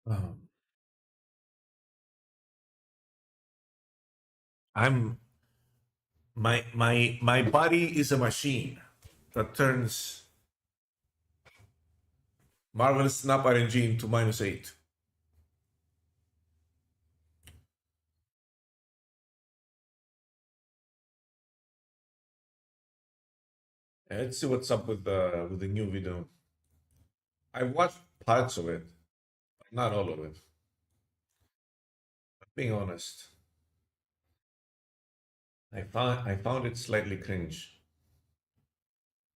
Um, I'm my body is a machine that turns Marvel's Snap RNG into -8. Let's see what's up with the new video. I watched parts of it, but not all of it. Being honest, I found it slightly cringe.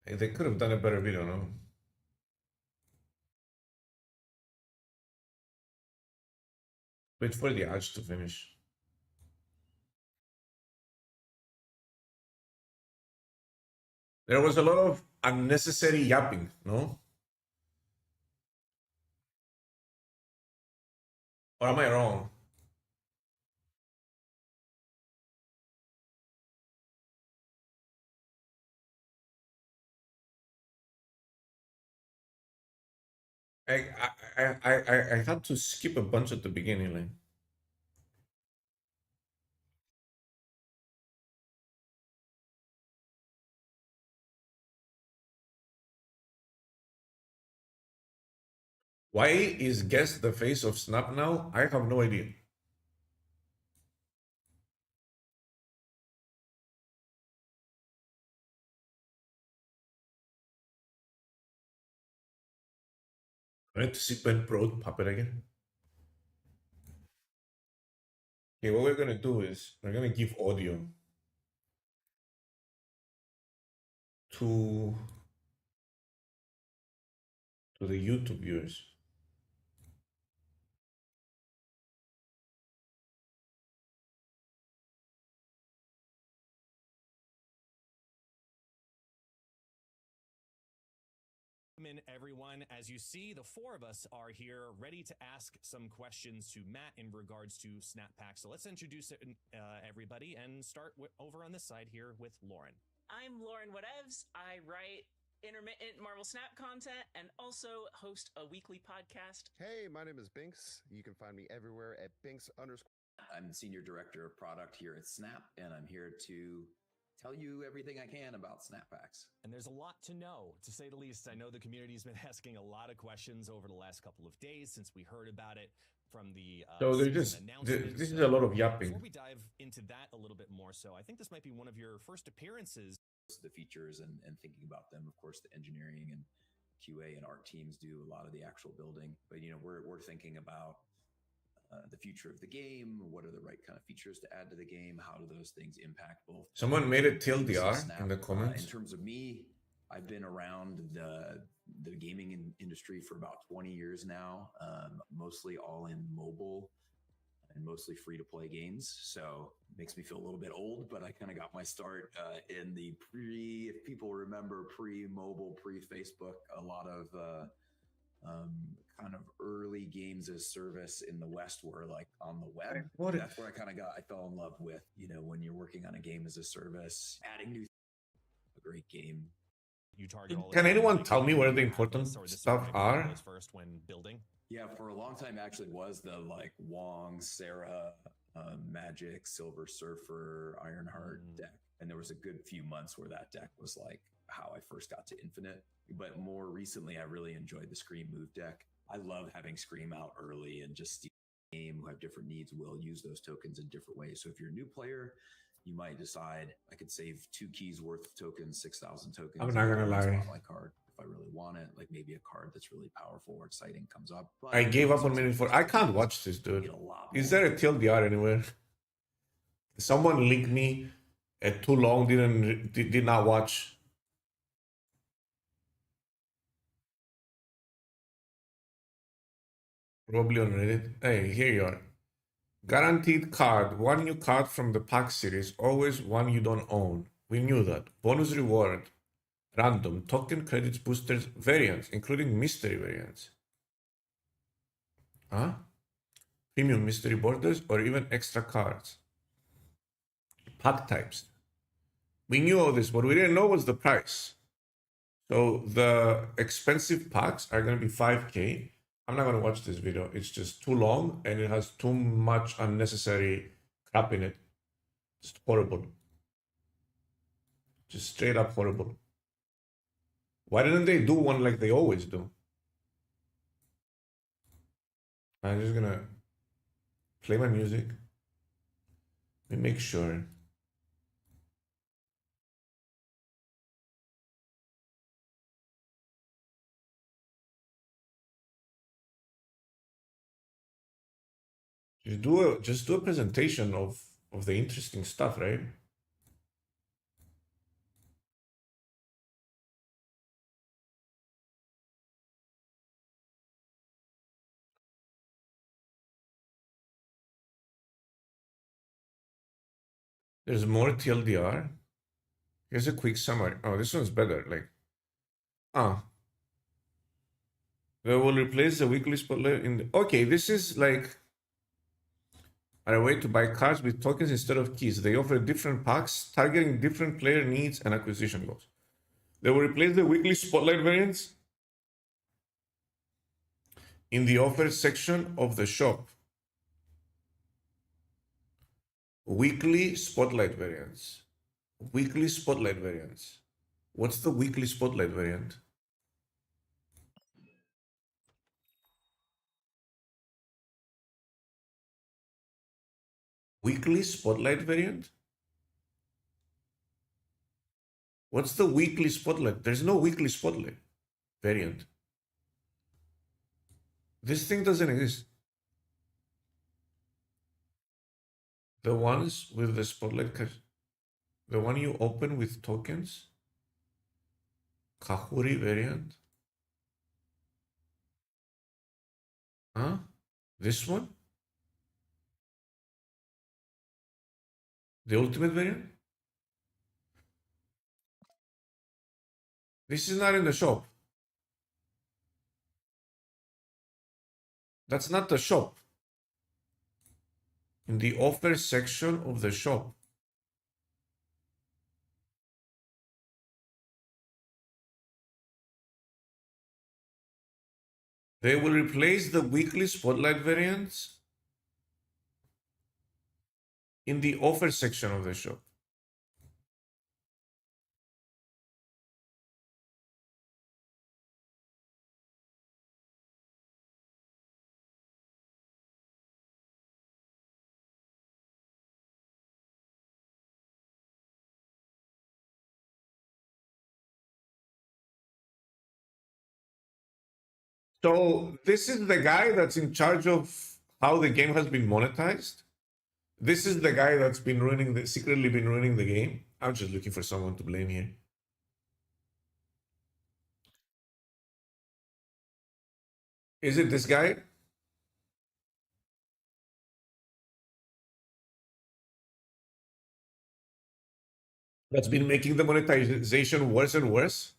They could have done a better video, no? Wait for the ads to finish. There was a lot of unnecessary yapping, no? Or am I wrong? I had to skip a bunch at the beginning, like. Why is Guess the face of Snap now? I have no idea. I need to see Ben Pro puppet again. Okay, what we're gonna do is we're gonna give audio to the YouTube viewers. Everyone, as you see, the four of us are here ready to ask some questions to Matt in regards to Snap Pack. So let's introduce everybody and start over on this side here with Lauren. I'm Lauren Whatevs. I write intermittent Marvel Snap content and also host a weekly podcast. Hey, my name is Binks. You can find me everywhere at Binks_. I'm the Senior Director of Product here at Snap, and I'm here to tell you everything I can about Snap Packs. And there's a lot to know, to say the least. I know the community's been asking a lot of questions over the last couple of days since we heard about it from the So this is a lot of yapping. Before we dive into that a little bit more, so I think this might be one of your first appearances. The features and thinking about them, of course, the engineering and QA and art teams do a lot of the actual building. But we're thinking about the future of the game. What are the right kind of features to add to the game? How do those things impact both? Someone made it TLDR in the comments. In terms of me, I've been around the gaming industry for about 20 years now, mostly all in mobile and mostly free-to-play games. So it makes me feel a little bit old, but I kind of got my start in the if people remember, pre-mobile, pre-Facebook, a lot of kind of early games as service in the West were like on the web. That's where I fell in love with, when you're working on a game as a service, adding new a great game. You target all. Can anyone tell me where the important stuff are? First when building. Yeah, for a long time actually was the like Wong, Sarah, Magic, Silver Surfer, Ironheart deck. And there was a good few months where that deck was like how I first got to Infinite. But more recently, I really enjoyed the Scream move deck. I love having Scream out early and just game who have different needs will use those tokens in different ways. So if you're a new player, you might decide I could save 2 keys worth of tokens, 6,000 tokens. I'm not gonna lie. Spotlight card if I really want it, like maybe a card that's really powerful or exciting comes up. But I gave up on minute 4. I can't watch this, dude. Is there a TLDR anywhere? Someone linked me at too long, did not watch. Probably on Reddit. Hey, here you are. Guaranteed card. One new card from the pack series. Always one you don't own. We knew that. Bonus reward. Random. Token credits boosters variants, including mystery variants. Huh? Premium mystery borders or even extra cards. Pack types. We knew all this, but we didn't know what's the price. So the expensive packs are going to be 5K. I'm not gonna watch this video. It's just too long and it has too much unnecessary crap in it. Just horrible. Just straight up horrible. Why didn't they do one like they always do? I'm just gonna play my music. Let me make sure. Just do a presentation of the interesting stuff, right? There's more TLDR. Here's a quick summary. Oh, this one's better. Like, they will replace the weekly spotlight in the. Okay, this is like a way to buy cards with tokens instead of keys. They offer different packs targeting different player needs and acquisition goals. They will replace the weekly spotlight variants in the offer section of the shop. Weekly spotlight variants. Weekly spotlight variants. What's the weekly spotlight variant? Weekly spotlight variant? What's the weekly spotlight? There's no weekly spotlight variant. This thing doesn't exist. The ones with the spotlight, the one you open with tokens, Kahuri variant. Huh? This one? The ultimate variant? This is not in the shop. That's not the shop. In the offer section of the shop. They will replace the weekly spotlight variants in the offer section of the shop. So this is the guy that's in charge of how the game has been monetized. This is the guy that's been secretly been ruining the game. I'm just looking for someone to blame here. Is it this guy? That's been making the monetization worse and worse?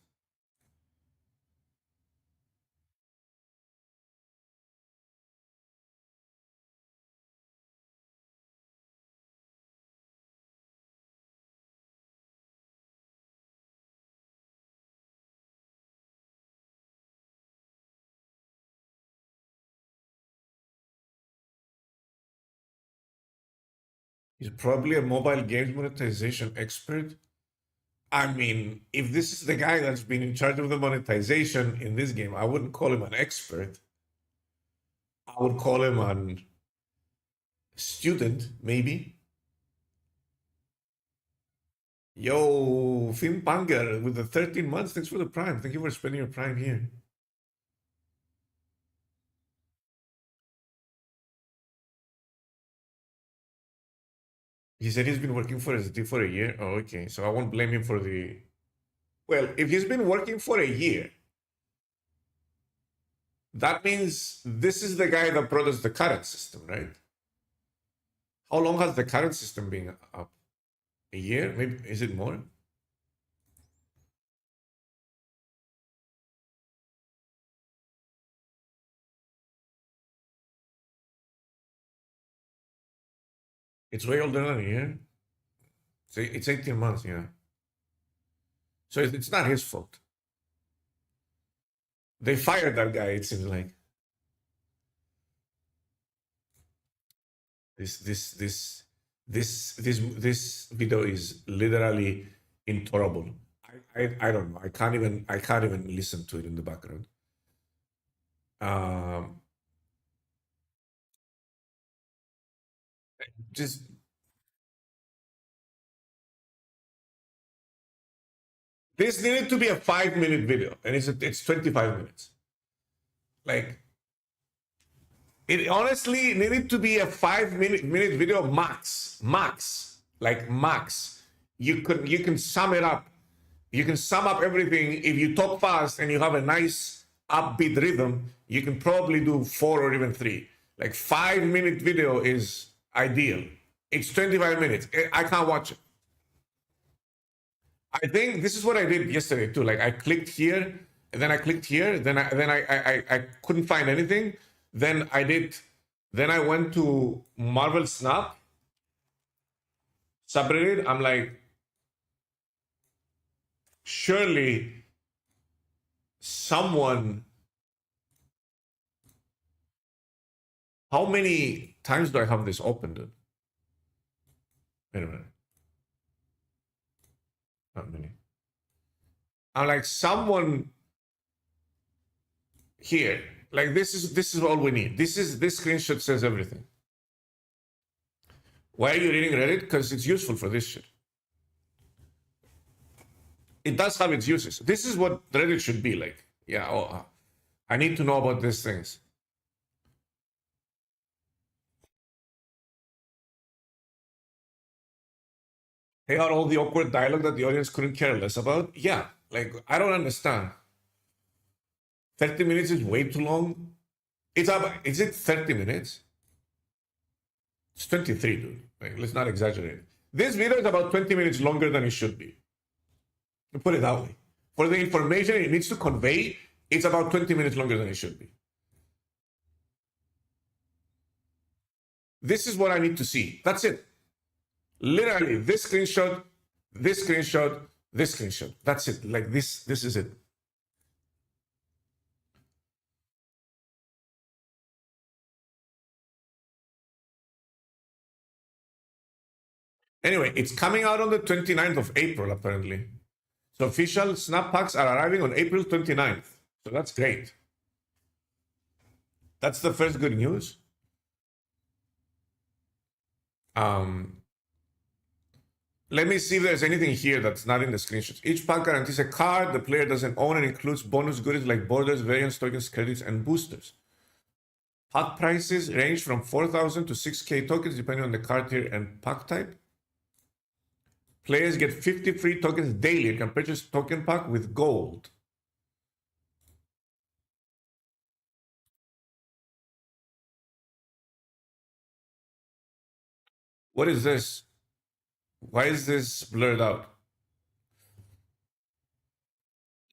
He's probably a mobile games monetization expert. I mean, if this is the guy that's been in charge of the monetization in this game, I wouldn't call him an expert. I would call him a student, maybe. Yo, Finn Banger with the 13 months. Thanks for the Prime. Thank you for spending your Prime here. He said he's been working for SD for a year. Oh, okay. So I won't blame him for the. Well, if he's been working for a year, that means this is the guy that brought us the current system, right? How long has the current system been up? A year? Maybe, is it more? It's way older than a year. So it's 18 months, yeah. So it's not his fault. They fired that guy, it seems like. This this this this video is literally intolerable. I don't know. I can't even listen to it in the background. Um, just this needed to be a 5 minute video, and it's 25 minutes. Like it honestly needed to be a 5 minute video max, like max. You can sum it up. You can sum up everything. If you talk fast and you have a nice upbeat rhythm, you can probably do 4 or even 3. Like 5 minute video is ideal. It's 25 minutes. I can't watch it. I think this is what I did yesterday too. Like I clicked here, and then I clicked here, then I couldn't find anything. Then I went to Marvel Snap subreddit. I'm like, surely someone. How many times do I have this opened? Wait a minute. Not many. I'm like, someone here. Like this is all we need. This screenshot says everything. Why are you reading Reddit? Because it's useful for this shit. It does have its uses. This is what Reddit should be like. Yeah, I need to know about these things. Hey, are all the awkward dialogue that the audience couldn't care less about? Yeah, like I don't understand. 30 minutes is way too long. Is it 30 minutes? It's 23, dude. Like, let's not exaggerate. This video is about 20 minutes longer than it should be. Put it that way. For the information it needs to convey, it's about 20 minutes longer than it should be. This is what I need to see. That's it. Literally, this screenshot, this screenshot, this screenshot. That's it. Like this is it. Anyway, it's coming out on the 29th of April, apparently. So official snap packs are arriving on April 29th. So that's great. That's the first good news. Let me see if there's anything here that's not in the screenshots. Each pack guarantees a card the player doesn't own and includes bonus goodies like borders, variants, tokens, credits, and boosters. Pack prices range from 4,000 to 6K tokens depending on the card tier and pack type. Players get 50 free tokens daily and can purchase token pack with gold. What is this? Why is this blurred out?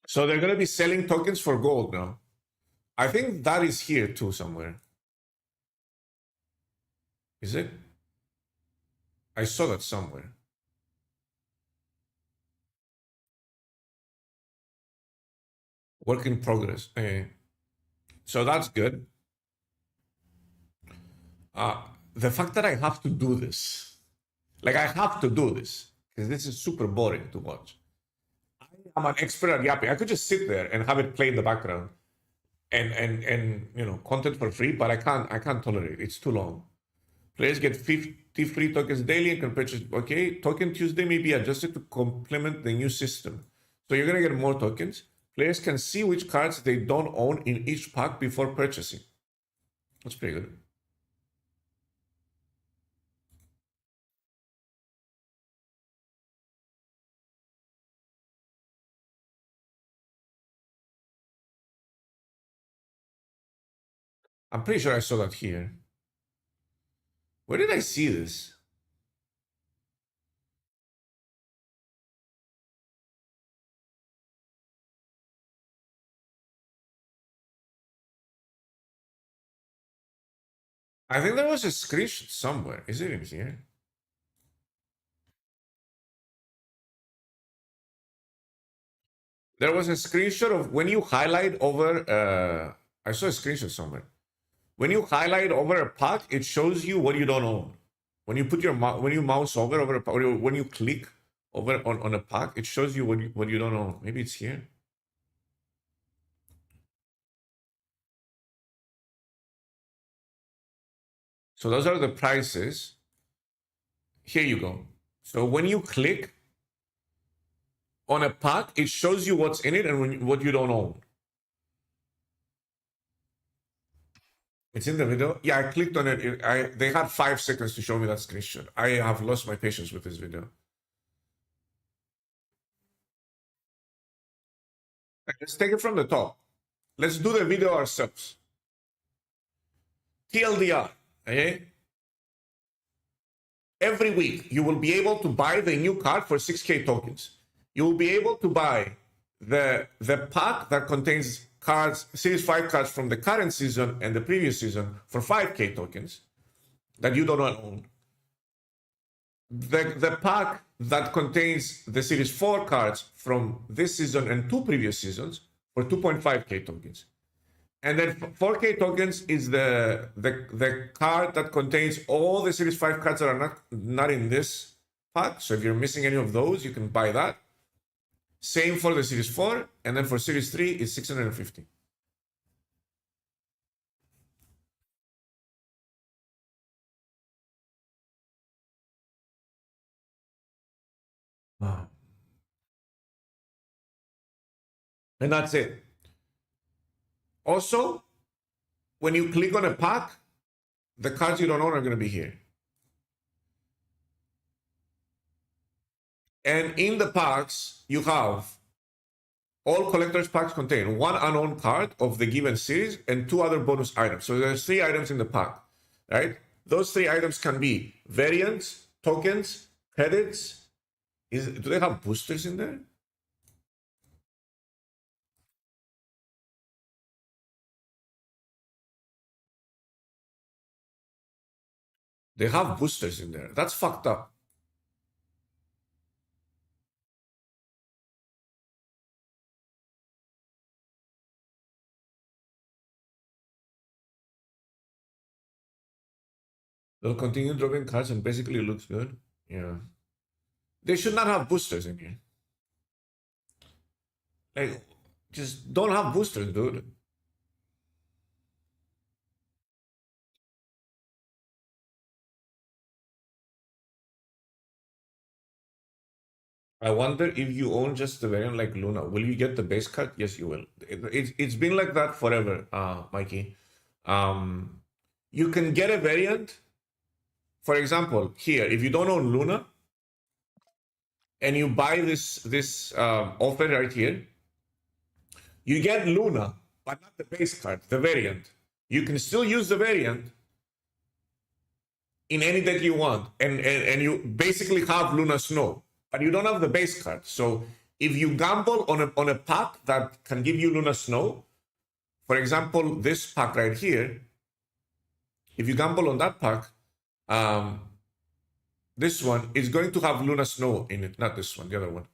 So they're going to be selling tokens for gold now. I think that is here too somewhere. Is it? I saw that somewhere. Work in progress. So that's good. The fact that I have to do this, like I have to do this, because this is super boring to watch. I'm an expert at yapping. I could just sit there and have it play in the background and you know, content for free, but I can't tolerate it. It's too long. Players get 50 free tokens daily and can purchase. Okay, Token Tuesday may be adjusted to complement the new system. So you're gonna get more tokens. Players can see which cards they don't own in each pack before purchasing. That's pretty good. I'm pretty sure I saw that here. Where did I see this? I think there was a screenshot somewhere. Is it in here? There was a screenshot of when you highlight over. I saw a screenshot somewhere. When you highlight over a pack, it shows you what you don't own. When you put your when you mouse over a pack, or when you click over on a pack, it shows you what you don't own. Maybe it's here. So those are the prices. Here you go. So when you click on a pack, it shows you what's in it and what you don't own. It's in the video. Yeah, I clicked on it. They had 5 seconds to show me that screenshot. I have lost my patience with this video. Let's take it from the top. Let's do the video ourselves. TLDR, okay? Every week, you will be able to buy the new card for 6K tokens. You will be able to buy the pack that contains cards, Series 5 cards from the current season and the previous season for 5K tokens that you don't own. The pack that contains the Series 4 cards from this season and 2 previous seasons for 2.5K tokens. And then 4K tokens is the card that contains all the Series 5 cards that are not in this pack. So if you're missing any of those, you can buy that. Same for the Series 4, and then for Series 3 is 650. Wow. And that's it. Also, when you click on a pack, the cards you don't own are going to be here. And in the packs, you have all collector's packs contain 1 unowned card of the given series and 2 other bonus items. So there's 3 items in the pack, right? Those 3 items can be variants, tokens, credits. Do they have boosters in there? They have boosters in there. That's fucked up. They'll continue dropping cards and basically it looks good. Yeah. They should not have boosters in here. Like, just don't have boosters, dude. I wonder if you own just the variant like Luna, will you get the base card? Yes, you will. It's been like that forever, Mikey. You can get a variant. For example, here, if you don't own Luna and you buy this offer right here, you get Luna, but not the base card, the variant. You can still use the variant in any deck you want, and you basically have Luna Snow, but you don't have the base card. So if you gamble on a pack that can give you Luna Snow, for example, this pack right here, if you gamble on that pack, this one is going to have Luna Snow in it, not this one, the other one.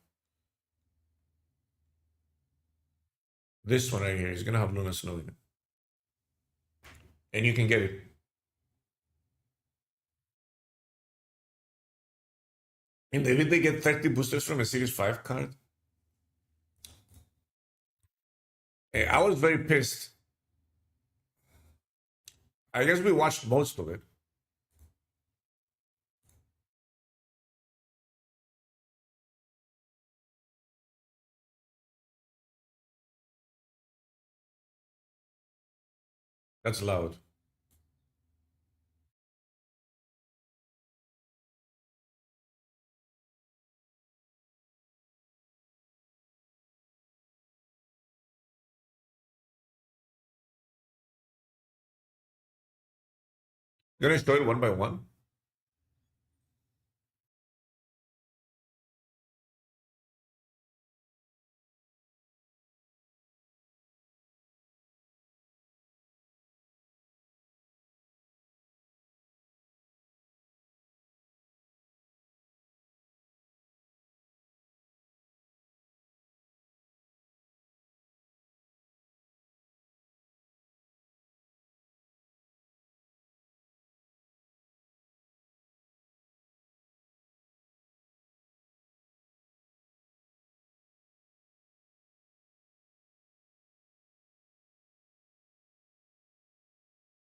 This one right here is going to have Luna Snow in it. And you can get it. And did they get 30 boosters from a Series 5 card? I was very pissed. I guess we watched most of it. That's loud. You're gonna show it one by one?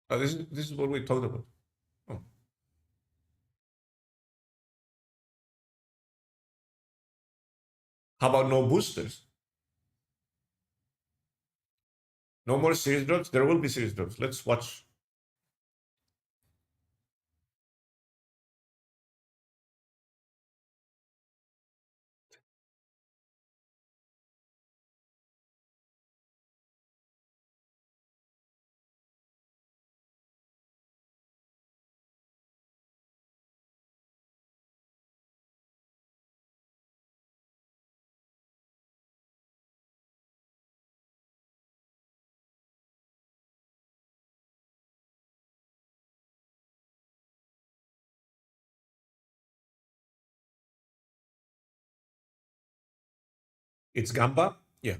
This is what we talked about. Oh. How about no boosters? No more series drops? There will be series drops. Let's watch. It's Gamba? Yeah.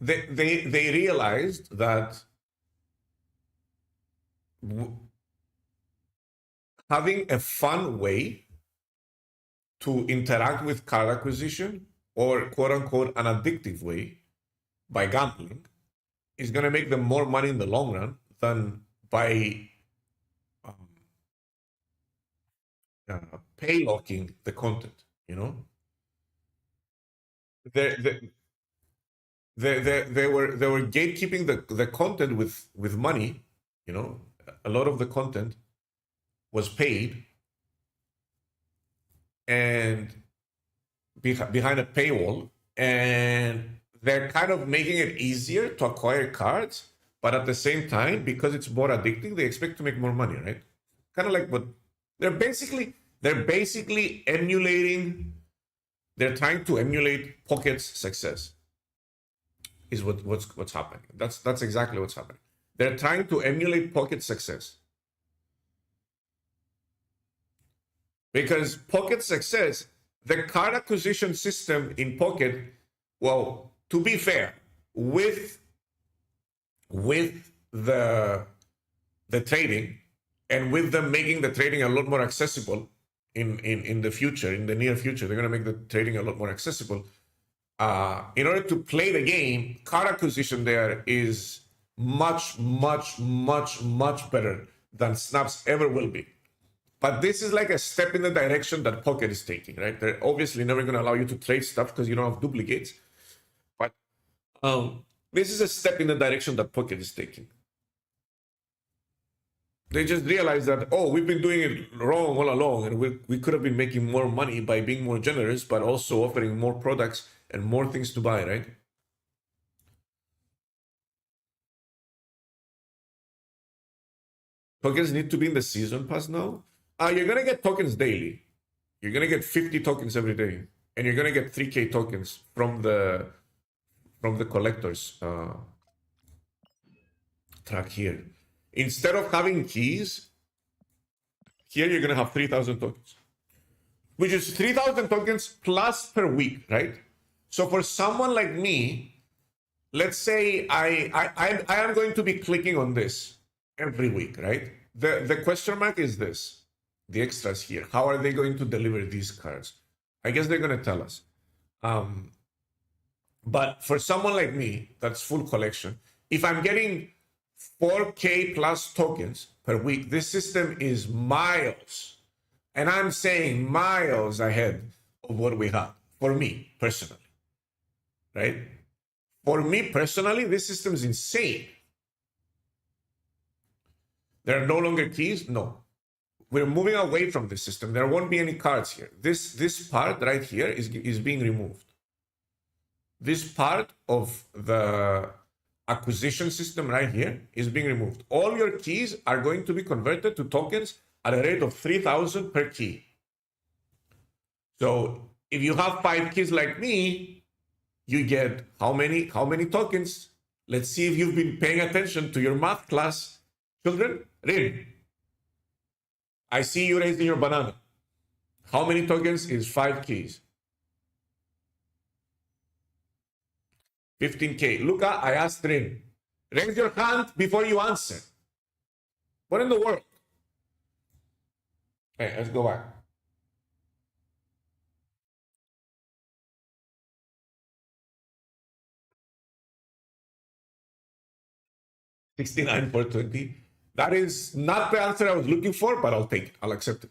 They realized that having a fun way to interact with card acquisition, or quote unquote an addictive way by gambling, is going to make them more money in the long run than by um, pay locking the content. You know, they, they were gatekeeping the content with money. You know, a lot of the content was paid and behind a paywall, and they're kind of making it easier to acquire cards, but at the same time, because it's more addicting, they expect to make more money, right? Kind of like what they're basically emulating. They're trying to emulate Pocket's success. Is what's happening. That's exactly what's happening. They're trying to emulate Pocket's success. Because Pocket success, the card acquisition system in Pocket, well, to be fair, with the trading, and with them making the trading a lot more accessible in the future, in the near future, they're going to make the trading a lot more accessible. In order to play the game, card acquisition there is much, much, much, much better than Snaps ever will be. But this is like a step in the direction that Pocket is taking, right? They're obviously never going to allow you to trade stuff because you don't have duplicates. But this is a step in the direction that Pocket is taking. They just realized that, oh, we've been doing it wrong all along, and we could have been making more money by being more generous, but also offering more products and more things to buy, right? Tokens need to be in the season pass now. You're gonna get tokens daily. You're gonna get 50 tokens every day, and you're gonna get 3K tokens from the collectors track here. Instead of having keys, here you're gonna have 3,000 tokens, which is 3,000 tokens plus per week, right? So for someone like me, let's say I am going to be clicking on this every week, right? The question mark is this, the extras here. How are they going to deliver these cards? I guess they're going to tell us. But for someone like me, that's full collection, if I'm getting 4K plus tokens per week, this system is miles, and I'm saying miles ahead of what we have, for me personally, right? For me personally, this system is insane. There are no longer keys? No. We're moving away from this system. There won't be any cards here. This part right here is being removed. This part of the acquisition system right here is being removed. All your keys are going to be converted to tokens at a rate of 3,000 per key. So if you have 5 keys like me, you get how many tokens? Let's see if you've been paying attention to your math class. Children, read. I see you raising your banana. How many tokens is 5 keys? 15K. Luca, I asked Rin. Raise your hand before you answer. What in the world? Hey, let's go back. 69 for 20. That is not the answer I was looking for, but I'll take it. I'll accept it.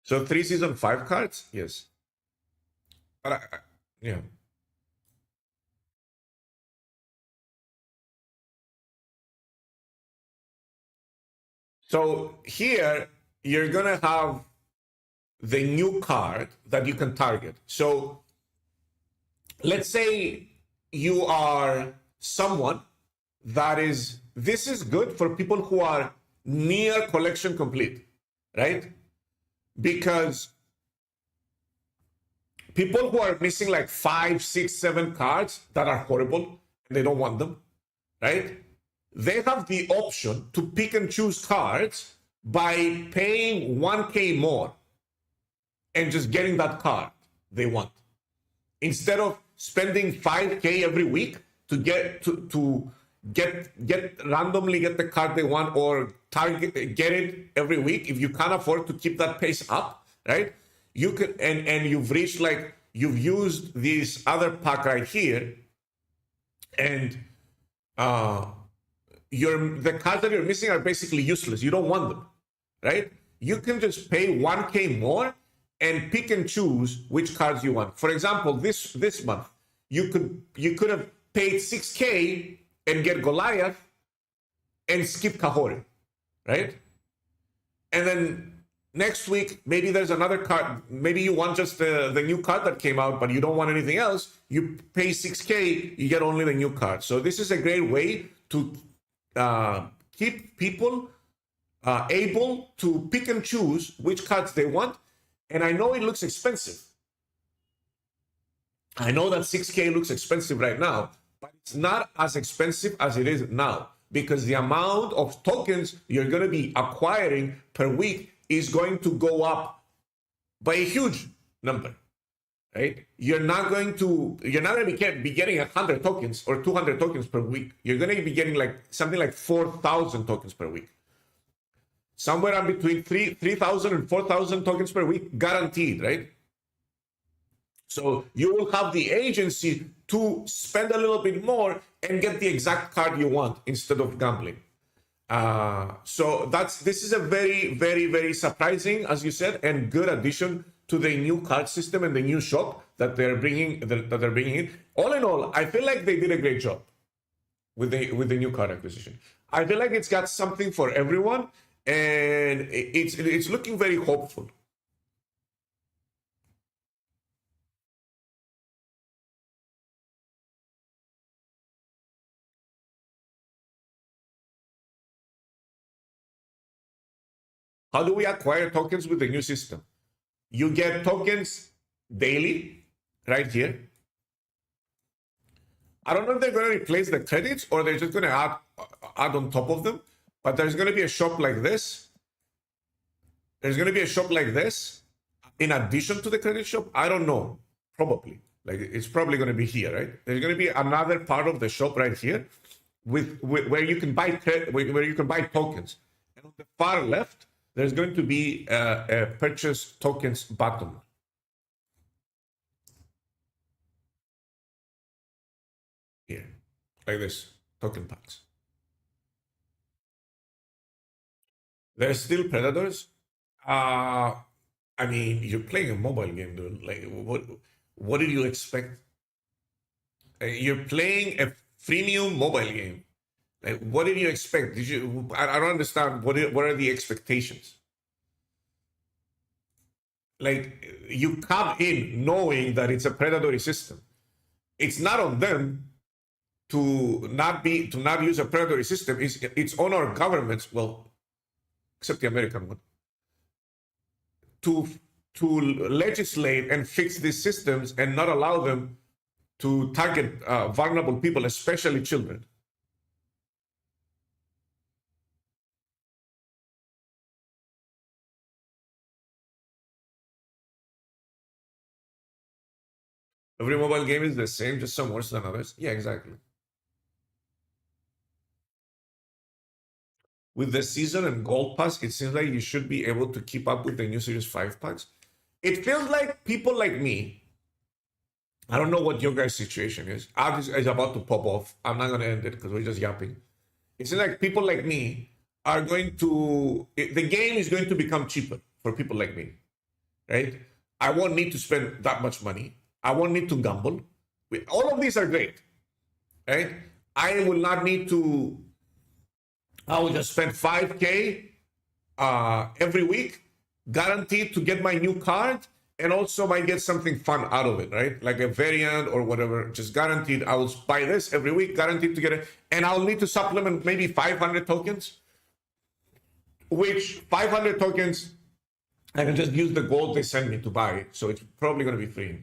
So 3 season, 5 cards? Yes. But yeah. So here, you're going to have the new card that you can target. So let's say you are someone that is, this is good for people who are near collection complete, right? Because people who are missing like 5, 6, 7 cards that are horrible and they don't want them, right? They have the option to pick and choose cards by paying 1K more and just getting that card they want, instead of spending 5K every week to get randomly get the card they want, or get it every week. If you can't afford to keep that pace up, right? You can, and you've reached, like, you've used this other pack right here, and the cards that you're missing are basically useless. You don't want them, right? You can just pay 1K more and pick and choose which cards you want. For example, this month, you could have paid 6K and get Goliath and skip Kahori, right? And then next week, maybe there's another card. Maybe you want just the new card that came out, but you don't want anything else. You pay 6K, you get only the new card. So this is a great way to keep people able to pick and choose which cards they want. And I know it looks expensive. I know that 6K looks expensive right now, but it's not as expensive as it is now, because the amount of tokens you're going to be acquiring per week is going to go up by a huge number, right? You're not going to be getting 100 tokens or 200 tokens per week. You're going to be getting like something like 4,000 tokens per week. Somewhere in between 3,000 and 4,000 tokens per week, guaranteed, right? So you will have the agency to spend a little bit more and get the exact card you want instead of gambling. So this is a very, very, very surprising, as you said, and good addition to the new card system and the new shop that they're bringing in. All in all, I feel like they did a great job with the new card acquisition. I feel like it's got something for everyone, and it's looking very hopeful. How do we acquire tokens with the new system? You get tokens daily, right here. I don't know if they're going to replace the credits or they're just going to add on top of them, but there's going to be a shop like this. There's going to be a shop like this in addition to the credit shop. I don't know, probably. Like, it's probably going to be here, right? There's going to be another part of the shop right here with where you can buy where you can buy tokens. And on the far left, there's going to be a purchase tokens button. Here, like this, token packs. There's still predators. I mean, you're playing a mobile game, dude. Like, what did you expect? You're playing a freemium mobile game. Like, what did you expect? I don't understand. What are the expectations? Like, you come in knowing that it's a predatory system. It's not on them to not use a predatory system. It's on our governments, well, except the American one, to legislate and fix these systems and not allow them to target vulnerable people, especially children. Every mobile game is the same, just some worse than others. Yeah, exactly. With the season and gold pass, it seems like you should be able to keep up with the new Series 5 packs. It feels like people like me I don't know what your guys' situation is. Ours is about to pop off. I'm not going to end it because we're just yapping. It's like people like me are going to, the game is going to become cheaper for people like me, right? I won't need to spend that much money. I won't need to gamble. All of these are great, right? I will not need to, I will just spend 5K every week, guaranteed to get my new card, and also might get something fun out of it, right? Like a variant or whatever, just guaranteed. I will buy this every week, guaranteed to get it, and I'll need to supplement maybe 500 tokens, which 500 tokens, I can just use the gold they send me to buy it, so it's probably going to be free.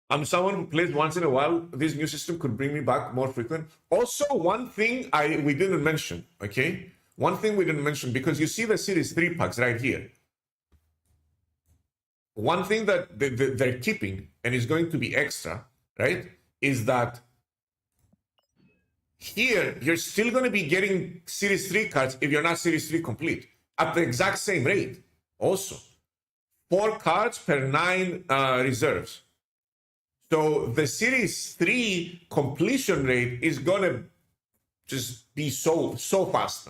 I'm someone who plays once in a while. This new system could bring me back more frequent. Also, one thing we didn't mention, okay? One thing we didn't mention, because you see the Series 3 packs right here. One thing that they're keeping, and is going to be extra, right, is that here you're still going to be getting Series 3 cards if you're not Series 3 complete at the exact same rate. Also, 4 cards per 9 reserves. So the Series 3 completion rate is gonna just be so fast,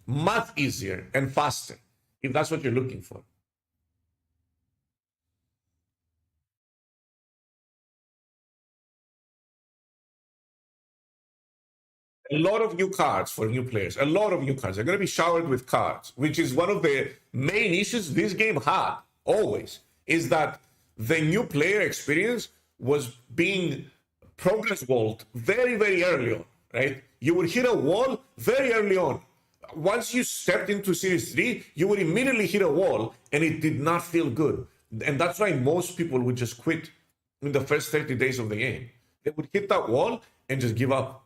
much easier and faster, if that's what you're looking for. A lot of new cards for new players. A lot of new cards. They're going to be showered with cards, which is one of the main issues this game had always, is that the new player experience was being progress walled very, very early on, right? You would hit a wall very early on. Once you stepped into Series 3, you would immediately hit a wall, and it did not feel good. And that's why most people would just quit in the first 30 days of the game. They would hit that wall and just give up.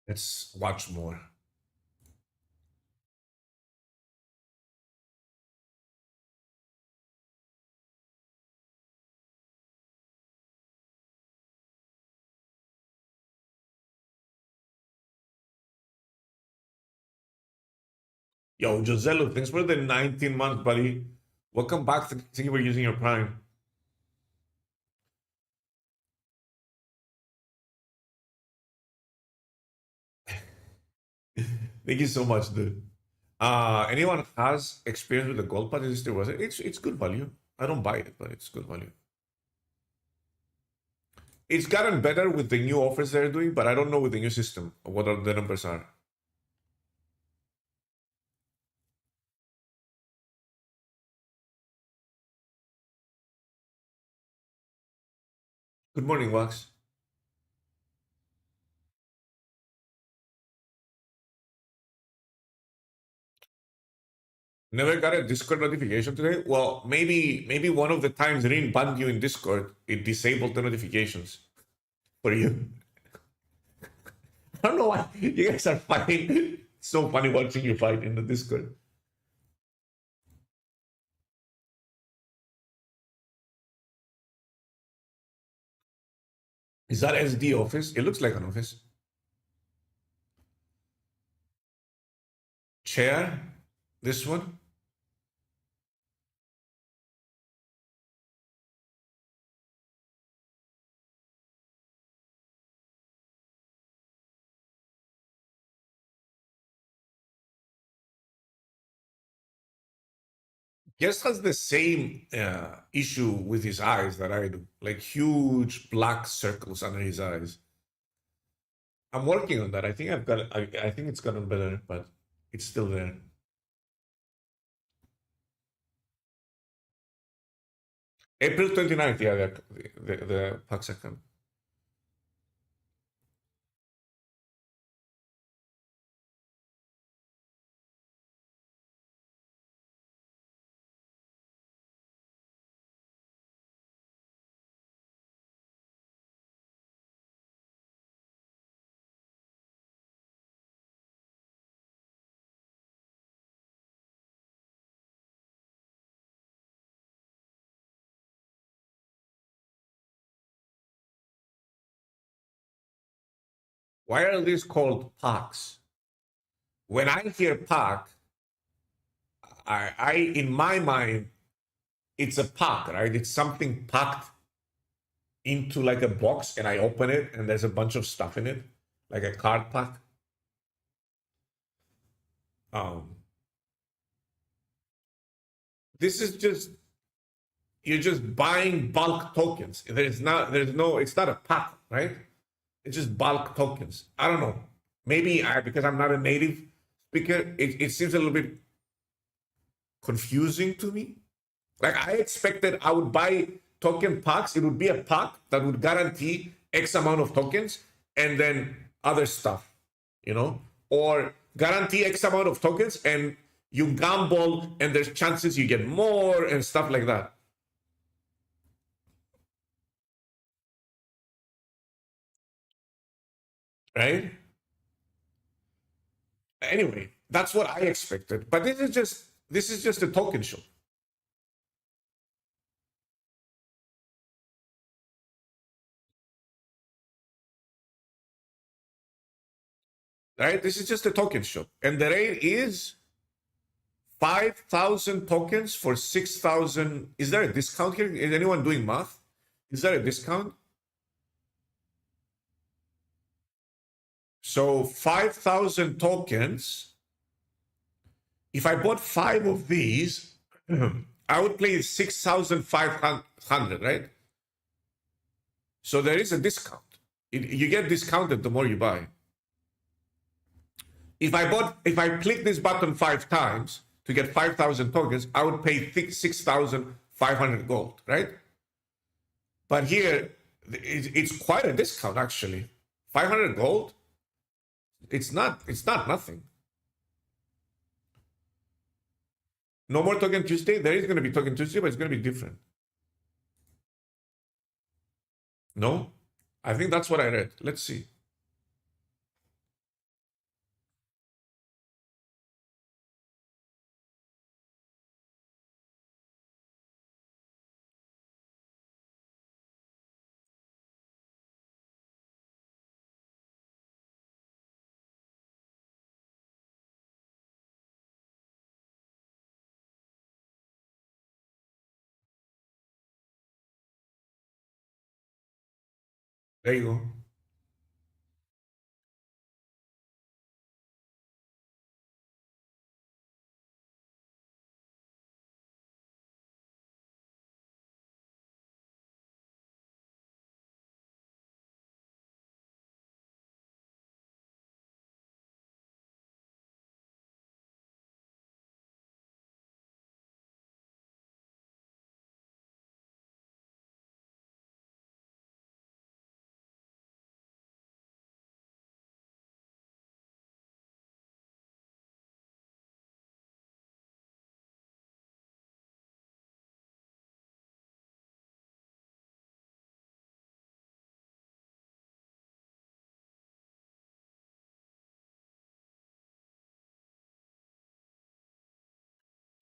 Let's watch more. Yo, Josello, thanks for the 19 months, buddy. Welcome back. Thank you for using your Prime. Thank you so much, dude. Anyone has experience with the gold pad? Is still was it? It's good value. I don't buy it, but it's good value. It's gotten better with the new offers they're doing, but I don't know with the new system what the numbers are. Good morning, Wax. Never got a Discord notification today. Well, maybe one of the times Rin banned you in Discord, it disabled the notifications for you. I don't know why you guys are fighting. It's so funny watching you fight in the Discord. Is that SD office? It looks like an office. Chair? This one? Guest has the same issue with his eyes that I do, like huge black circles under his eyes. I'm working on that. I think I've got it. I think it's gotten better, but it's still there. April 29th, yeah, the packs are coming. Why are these called packs? When I hear pack, I in my mind, it's a pack, right? It's something packed into like a box, and I open it, and there's a bunch of stuff in it, like a card pack. This is just, you're just buying bulk tokens. It's not a pack, right? It's just bulk tokens. I don't know. Maybe because I'm not a native speaker, it seems a little bit confusing to me. Like, I expected I would buy token packs. It would be a pack that would guarantee X amount of tokens and then other stuff, or guarantee X amount of tokens and you gamble and there's chances you get more and stuff like that. Right? Anyway, that's what I expected. But this is just a token shop. Right? This is just a token shop. And the rate is 5,000 tokens for 6,000. Is there a discount here? Is anyone doing math? Is there a discount? So 5,000 tokens. If I bought 5 of these, I would play 6,500, right? So there is a discount. You get discounted the more you buy. If I click this button 5 times to get 5,000 tokens, I would pay 6,500 gold, right? But here, it's quite a discount, actually. 500 gold? It's not nothing. No more Token Tuesday? There is going to be Token Tuesday, but it's going to be different. No? I think that's what I read. Let's see. There you go.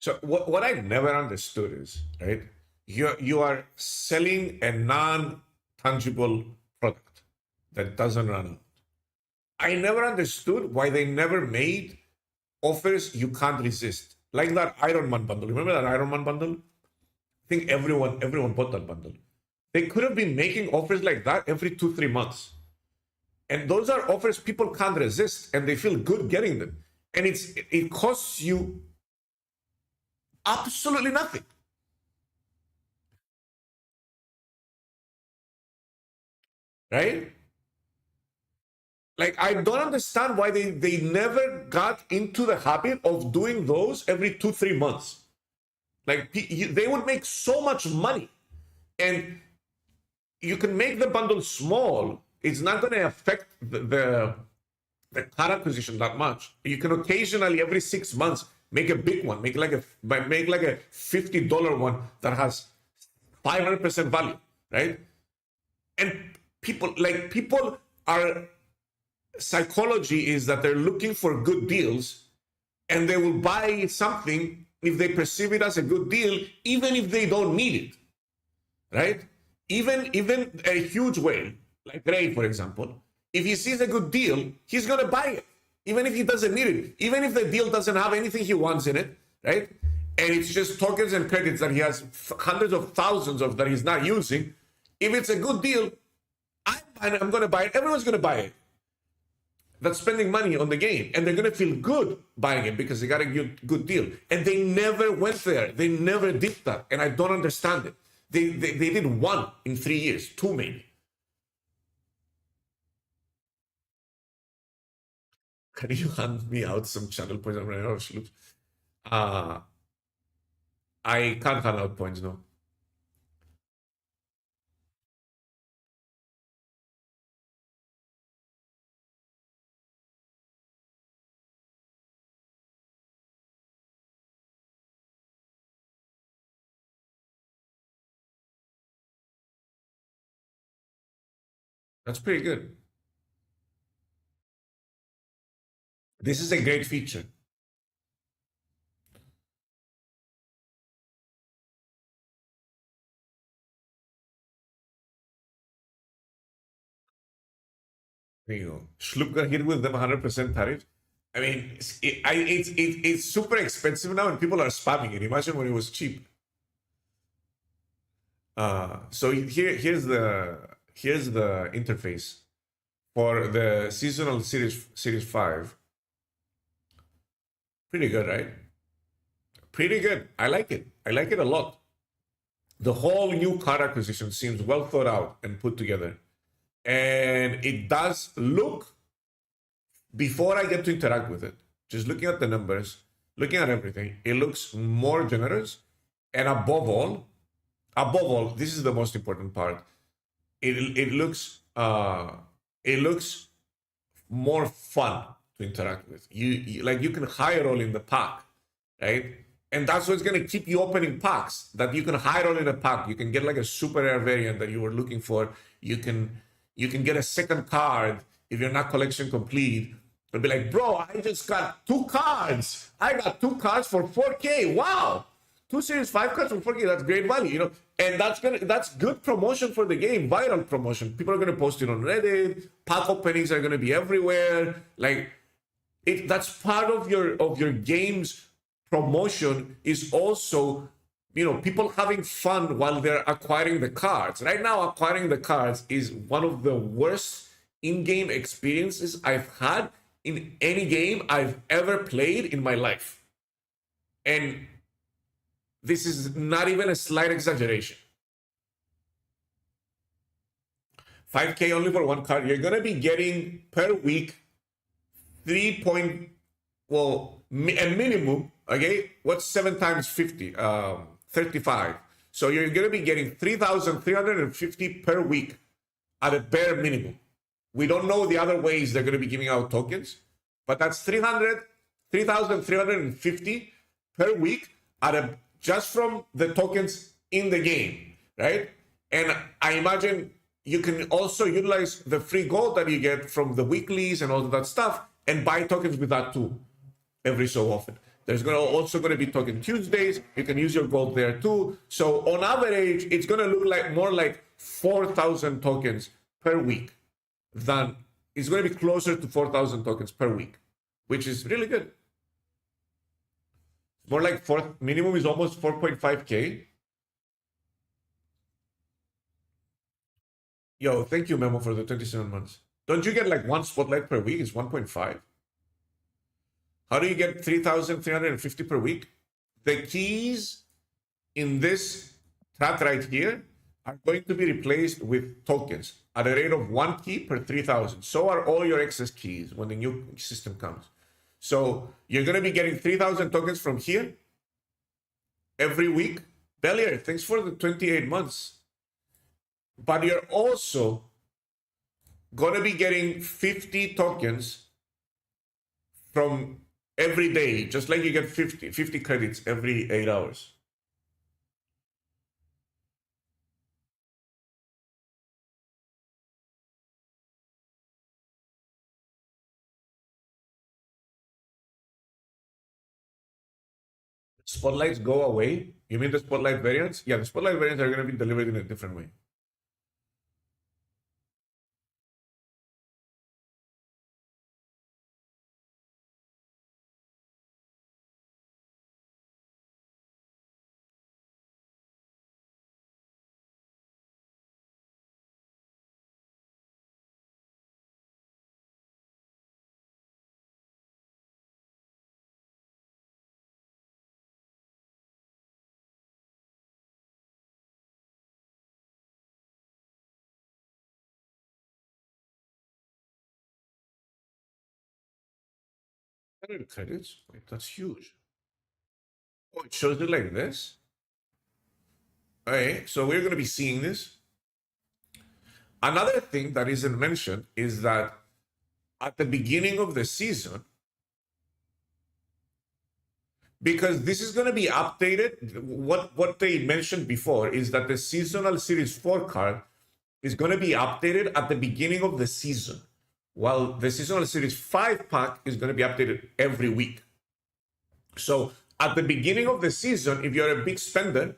So what I never understood is, right, you are selling a non-tangible product that doesn't run out. I never understood why they never made offers you can't resist. Like that Iron Man bundle. Remember that Iron Man bundle? I think everyone bought that bundle. They could have been making offers like that every 2-3 months. And those are offers people can't resist and they feel good getting them. And it costs you absolutely nothing. Right? Like, I don't understand why they never got into the habit of doing those every 2-3 months. Like, they would make so much money. And you can make the bundle small. It's not going to affect the card acquisition that much. You can occasionally, every 6 months, make a big one. Make like a $50 one that has 500% value, right? And people are, psychology is that they're looking for good deals, and they will buy something if they perceive it as a good deal, even if they don't need it, right? Even a huge whale like Ray, for example, If he sees a good deal, he's going to buy it, even if he doesn't need it, even if the deal doesn't have anything he wants in it, right? And it's just tokens and credits that he has hundreds of thousands of that he's not using. If it's a good deal, I'm going to buy it. Everyone's going to buy it. That's spending money on the game, and they're going to feel good buying it because they got a good deal. And they never went there. They never did that, and I don't understand it. They did one in 3 years, two maybe. Can you hand me out some channel points? I'm running out of sloops. I can't hand out points, no. That's pretty good. This is a great feature. There you go. Schlup got hit with them 100% tariff. I mean, it's super expensive now, and people are spamming it. Imagine when it was cheap. So here's the interface for the seasonal series 5. Pretty good, right? Pretty good. I like it. I like it a lot. The whole new card acquisition seems well thought out and put together. And it does look, before I get to interact with it, just looking at the numbers, looking at everything, it looks more generous. And above all, this is the most important part. It looks more fun to interact with. You like, you can high roll in the pack, right? And that's what's going to keep you opening packs, that you can high roll in a pack. You can get like a super rare variant that you were looking for. You can get a second card if you're not collection complete. It'll be like, bro, I just got 2 cards. I got 2 cards for 4K. Wow. 2 series 5 cards for 4K. That's great value, you know. And that's good promotion for the game, viral promotion. People are gonna post it on Reddit. Pack openings are gonna be everywhere. Like, that's part of your game's promotion, is also, you know, people having fun while they're acquiring the cards. Right now, acquiring the cards is one of the worst in-game experiences I've had in any game I've ever played in my life. And this is not even a slight exaggeration. 5K only for 1 card. You're going to be getting per week a minimum, okay? What's 7 times 50? 35. So you're going to be getting 3,350 per week at a bare minimum. We don't know the other ways they're going to be giving out tokens, but that's 3,350 per week just from the tokens in the game, right? And I imagine you can also utilize the free gold that you get from the weeklies and all of that stuff and buy tokens with that too every so often. There's also going to be Token Tuesdays. You can use your gold there too. So on average, it's going to look like more like 4,000 tokens per week. It's going to be closer to 4,000 tokens per week, which is really good. More like minimum is almost 4.5K. Yo, thank you, Memo, for the 27 months. Don't you get like 1 spotlight per week? It's 1.5. How do you get 3,350 per week? The keys in this track right here are going to be replaced with tokens at a rate of 1 key per 3,000. So are all your excess keys when the new system comes. So you're going to be getting 3,000 tokens from here every week. Bellier, thanks for the 28 months. But you're also going to be getting 50 tokens from every day, just like you get 50 credits every 8 hours. Spotlights go away. You mean the spotlight variants? Yeah, the spotlight variants are going to be delivered in a different way. 100 credits? Wait, that's huge. Oh, it shows it like this? Okay, so we're going to be seeing this. Another thing that isn't mentioned is that at the beginning of the season, because this is going to be updated, what they mentioned before is that the seasonal series 4 card is going to be updated at the beginning of the season, while the seasonal series 5 pack is going to be updated every week. So at the beginning of the season, if you're a big spender,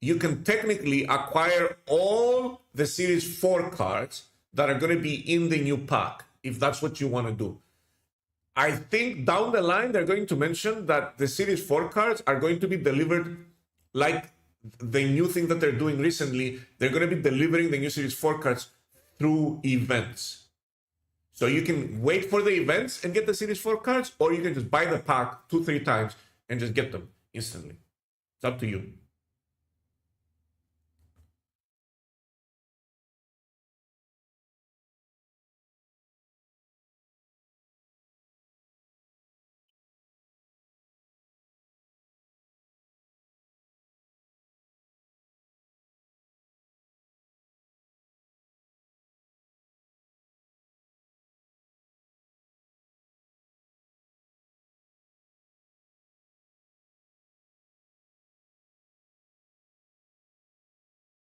you can technically acquire all the series 4 cards that are going to be in the new pack, if that's what you want to do. I think down the line, they're going to mention that the series 4 cards are going to be delivered like the new thing that they're doing recently. They're going to be delivering the new series 4 cards through events. So you can wait for the events and get the series 4 cards, or you can just buy the pack 2-3 times and just get them instantly. It's up to you.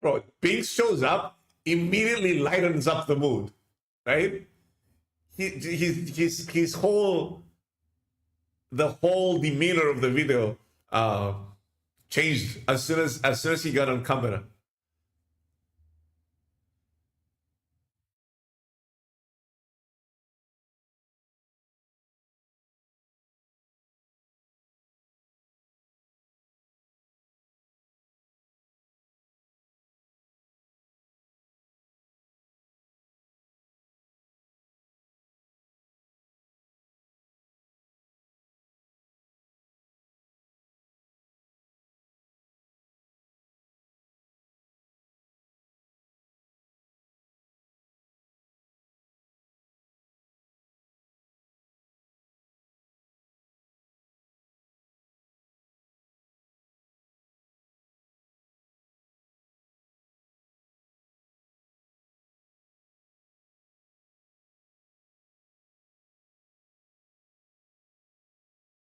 Bro, Pink shows up, immediately lightens up the mood, right? His whole, the whole demeanor of the video changed as soon as he got on camera.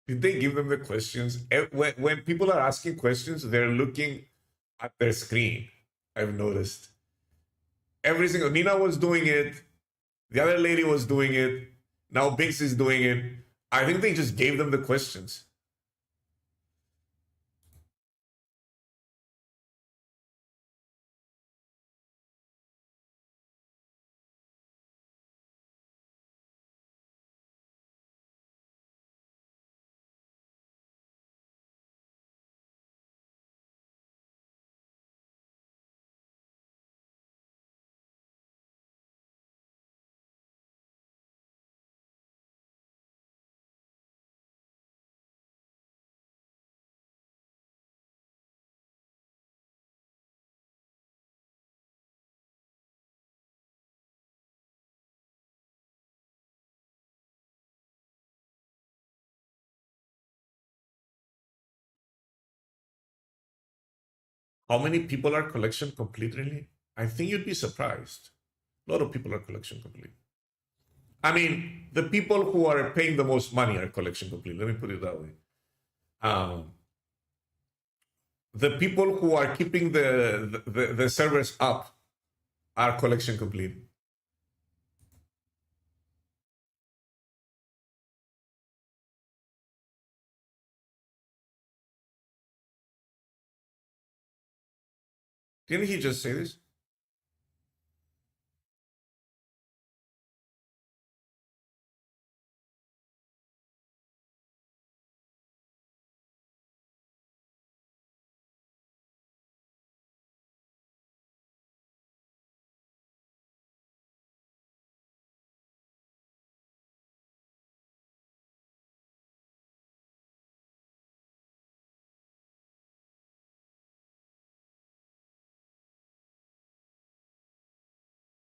Did they give them the questions? When people are asking questions, they're looking at their screen. I've noticed. Every single Nina was doing it. The other lady was doing it. Now Binks is doing it. I think they just gave them the questions. How many people are collection complete, really? I think you'd be surprised. A lot of people are collection complete. I mean, the people who are paying the most money are collection complete. Let me put it that way. The people who are keeping the servers up are collection complete. Didn't he just say this?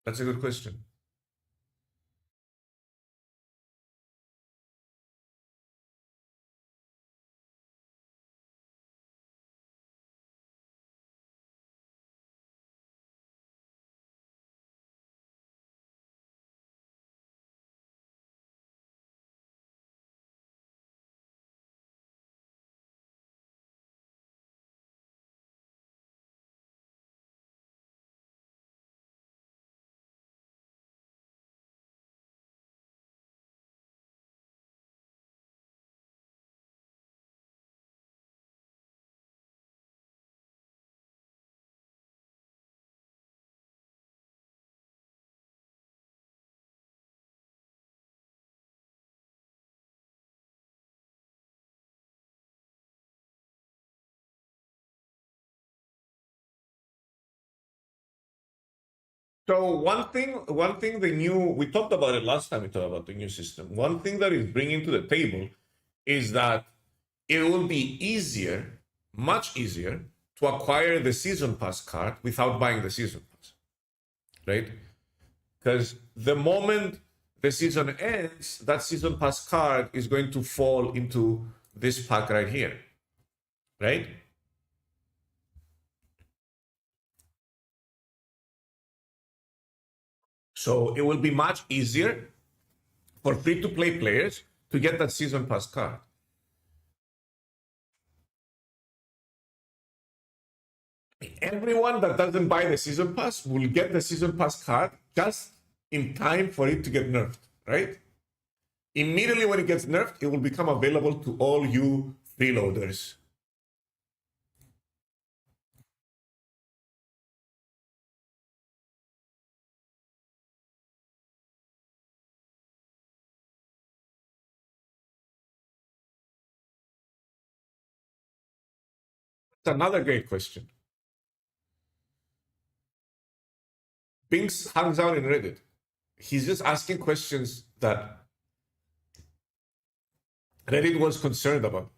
That's a good question. So one thing we talked about it last time we talked about the new system. One thing that is bringing to the table is that it will be easier, much easier, to acquire the season pass card without buying the season pass, right? Because the moment the season ends, that season pass card is going to fall into this pack right here, right? So it will be much easier for free-to-play players to get that season pass card. Everyone that doesn't buy the season pass will get the season pass card just in time for it to get nerfed, right? Immediately when it gets nerfed, it will become available to all you freeloaders. That's another great question. Binks hangs out in Reddit. He's just asking questions that Reddit was concerned about.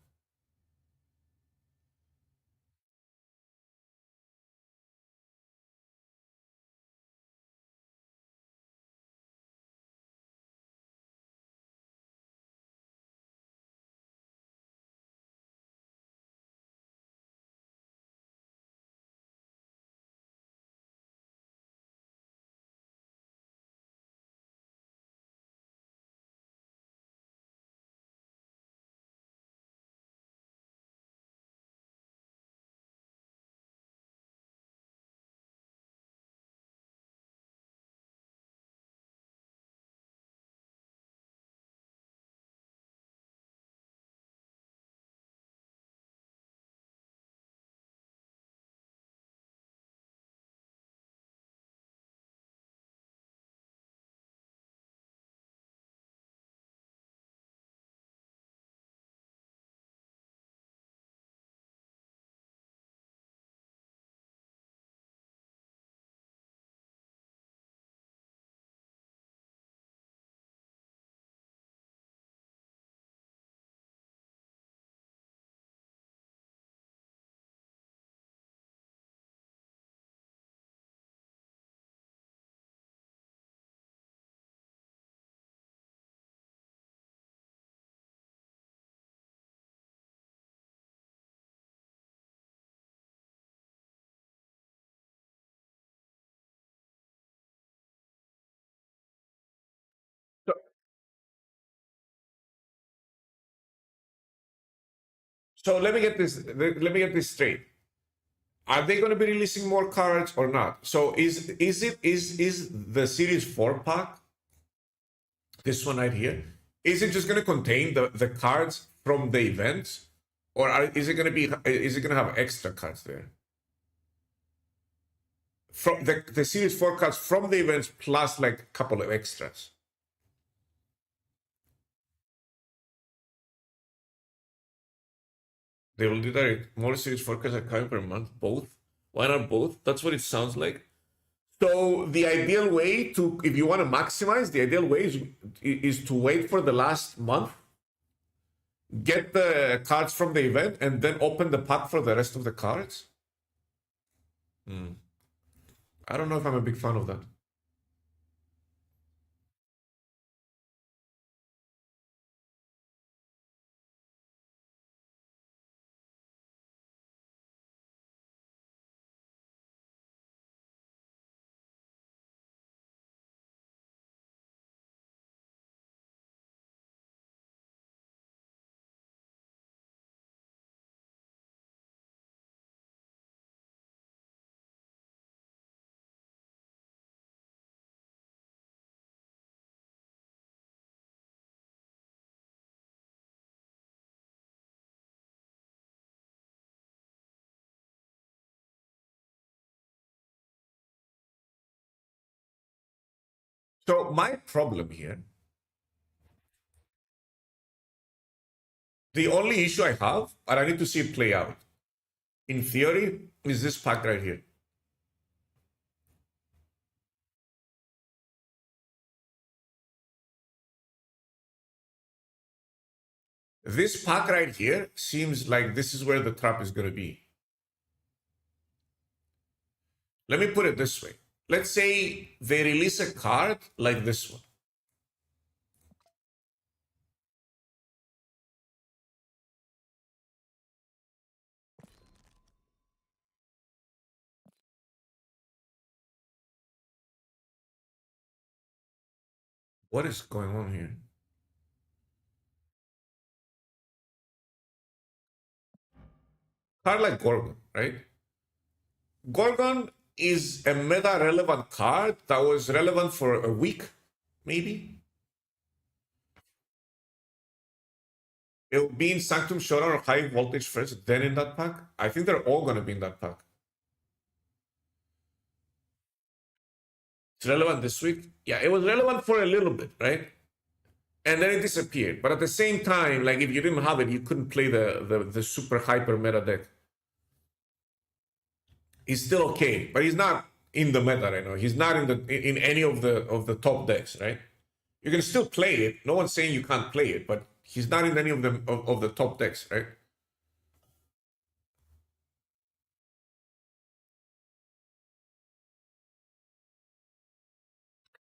So, so let me get this. Let me get this straight. Are they going to be releasing more cards or not? So is the Series 4 pack, this one right here, is it just going to contain the cards from the events, or is it going to have extra cards there? From the Series 4 cards from the events plus like a couple of extras. They will do that. More Series 4 cards are coming per month. Both. Why not both? That's what it sounds like. So the ideal way to, if you want to maximize, the ideal way is to wait for the last month, get the cards from the event, and then open the pack for the rest of the cards. I don't know if I'm a big fan of that. So my problem here, the only issue I have, and I need to see it play out, in theory, is this pack right here. This pack right here seems like this is where the trap is going to be. Let me put it this way. Let's say they release a card like this one. What is going on here? Card like Gorgon, right? Gorgon is a meta relevant card that was relevant for a week, maybe. It will be in Sanctum Shora or High Voltage first, then in that pack. I think they're all going to be in that pack. It's relevant this week. Yeah, it was relevant for a little bit, right? And then it disappeared. But at the same time, like if you didn't have it, you couldn't play the super hyper meta deck. He's still okay, but he's not in the meta right now. He's not in any of the top decks, right? You can still play it. No one's saying you can't play it, but he's not in any of the top decks, right?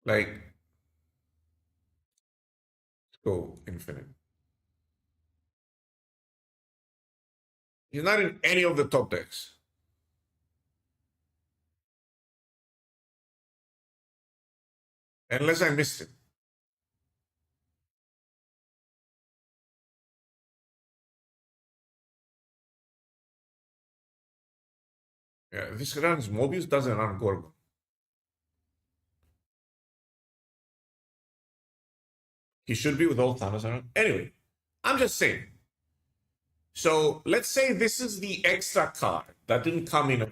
Like, let's go infinite. He's not in any of the top decks. Unless I missed it. Yeah, this runs Mobius, doesn't run Gorgon. He should be with all Thanos around. Anyway, I'm just saying. So let's say this is the extra card that didn't come in.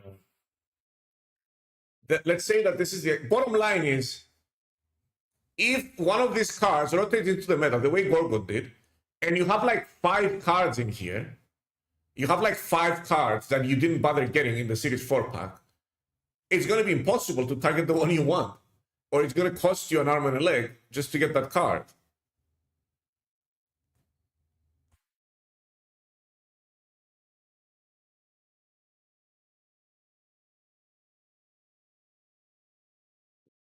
Let's say that this is the bottom line is if one of these cards rotates into the meta the way Gorgon did, and you have like 5 cards in here, you have like 5 cards that you didn't bother getting in the Series 4 pack, it's going to be impossible to target the one you want. Or it's going to cost you an arm and a leg just to get that card.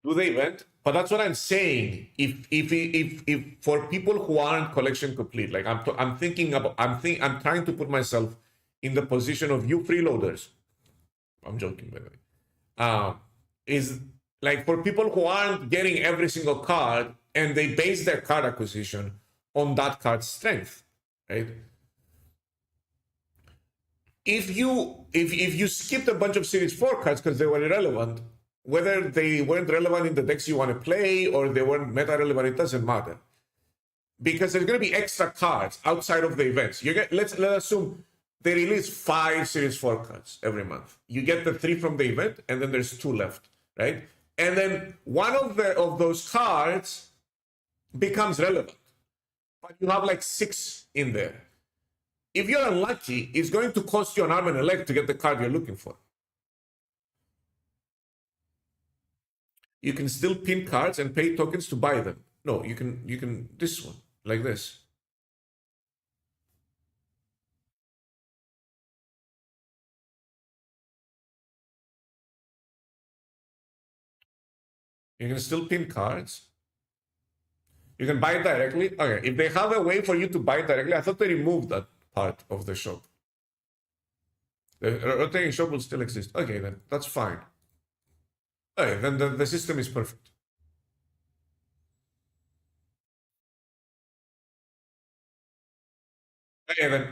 Do they event? But that's what I'm saying. If for people who aren't collection complete, like I'm trying to put myself in the position of you freeloaders. I'm joking, by the way. Is like for people who aren't getting every single card and they base their card acquisition on that card's strength, right? If you skipped a bunch of Series 4 cards because they were irrelevant, whether they weren't relevant in the decks you want to play or they weren't meta relevant, it doesn't matter. Because there's going to be extra cards outside of the events. Let's assume they release 5 Series 4 cards every month. You get the 3 from the event, and then there's 2 left, right? And then one of those cards becomes relevant. But you have like 6 in there. If you're unlucky, it's going to cost you an arm and a leg to get the card you're looking for. You can still pin cards and pay tokens to buy them. No, you can this one, like this. You can still pin cards. You can buy it directly. Okay, if they have a way for you to buy it directly, I thought they removed that part of the shop. The rotating shop will still exist. Okay, then that's fine. Okay, then the system is perfect. Okay, then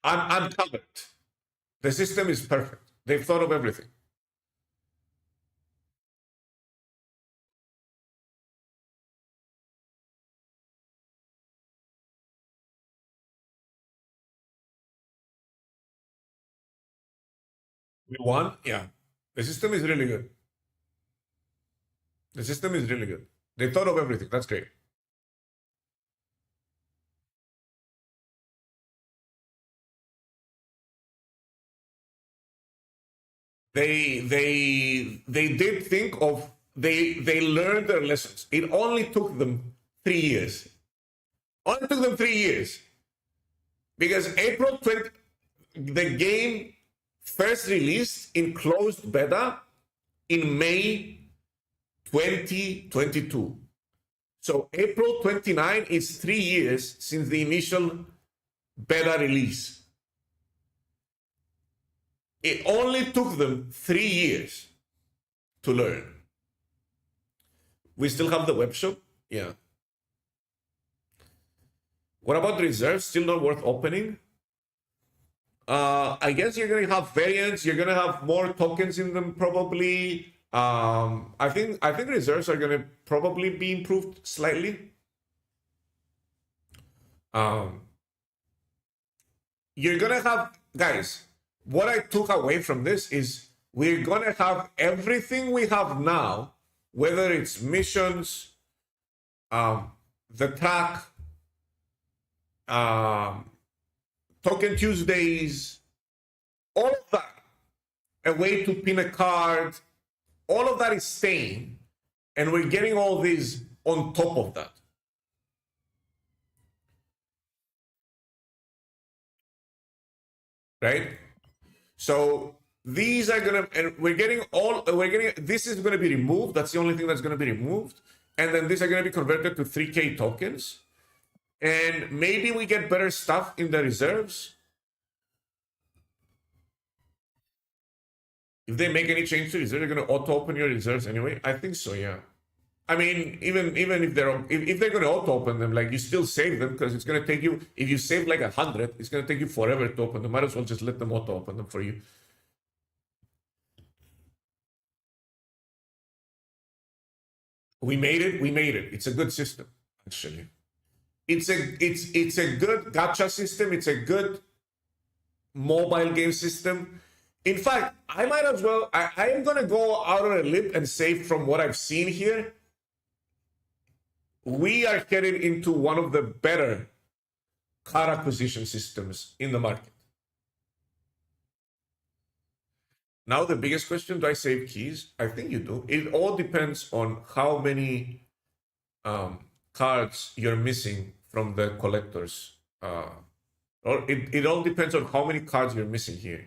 I'm covered. The system is perfect. They've thought of everything. We won? Yeah. The system is really good. The system is really good. They thought of everything. That's great. They did think of they learned their lessons. It only took them 3 years. Only took them 3 years. Because April 20, the game first released in closed beta in May 2022. So April 29 is 3 years since the initial beta release. It only took them 3 years to learn. We still have the web shop? Yeah. What about the reserves? Still not worth opening? I guess you're going to have variants. You're going to have more tokens in them probably. I think reserves are going to probably be improved slightly. You're going to have, guys, what I took away from this is we're going to have everything we have now, whether it's missions, the track, Token Tuesdays, all of that, a way to pin a card, all of that is staying, and we're getting all these on top of that. Right? So these are gonna, and this is gonna be removed. That's the only thing that's gonna be removed. And then these are gonna be converted to 3K tokens. And maybe we get better stuff in the reserves. If they make any change to reserves, they're gonna auto-open your reserves anyway. I think so, yeah. I mean, even if they're gonna auto-open them, like you still save them because it's gonna take you. If you save like 100, it's gonna take you forever to open them. Might as well just let them auto-open them for you. We made it. We made it. It's a good system, actually. It's a good gacha system. It's a good mobile game system. In fact, I might as well. I am gonna go out on a limb and say, from what I've seen here, we are headed into one of the better card acquisition systems in the market. Now, the biggest question: do I save keys? I think you do. It all depends on how many cards you're missing from the collectors. Or it all depends on how many cards you're missing here.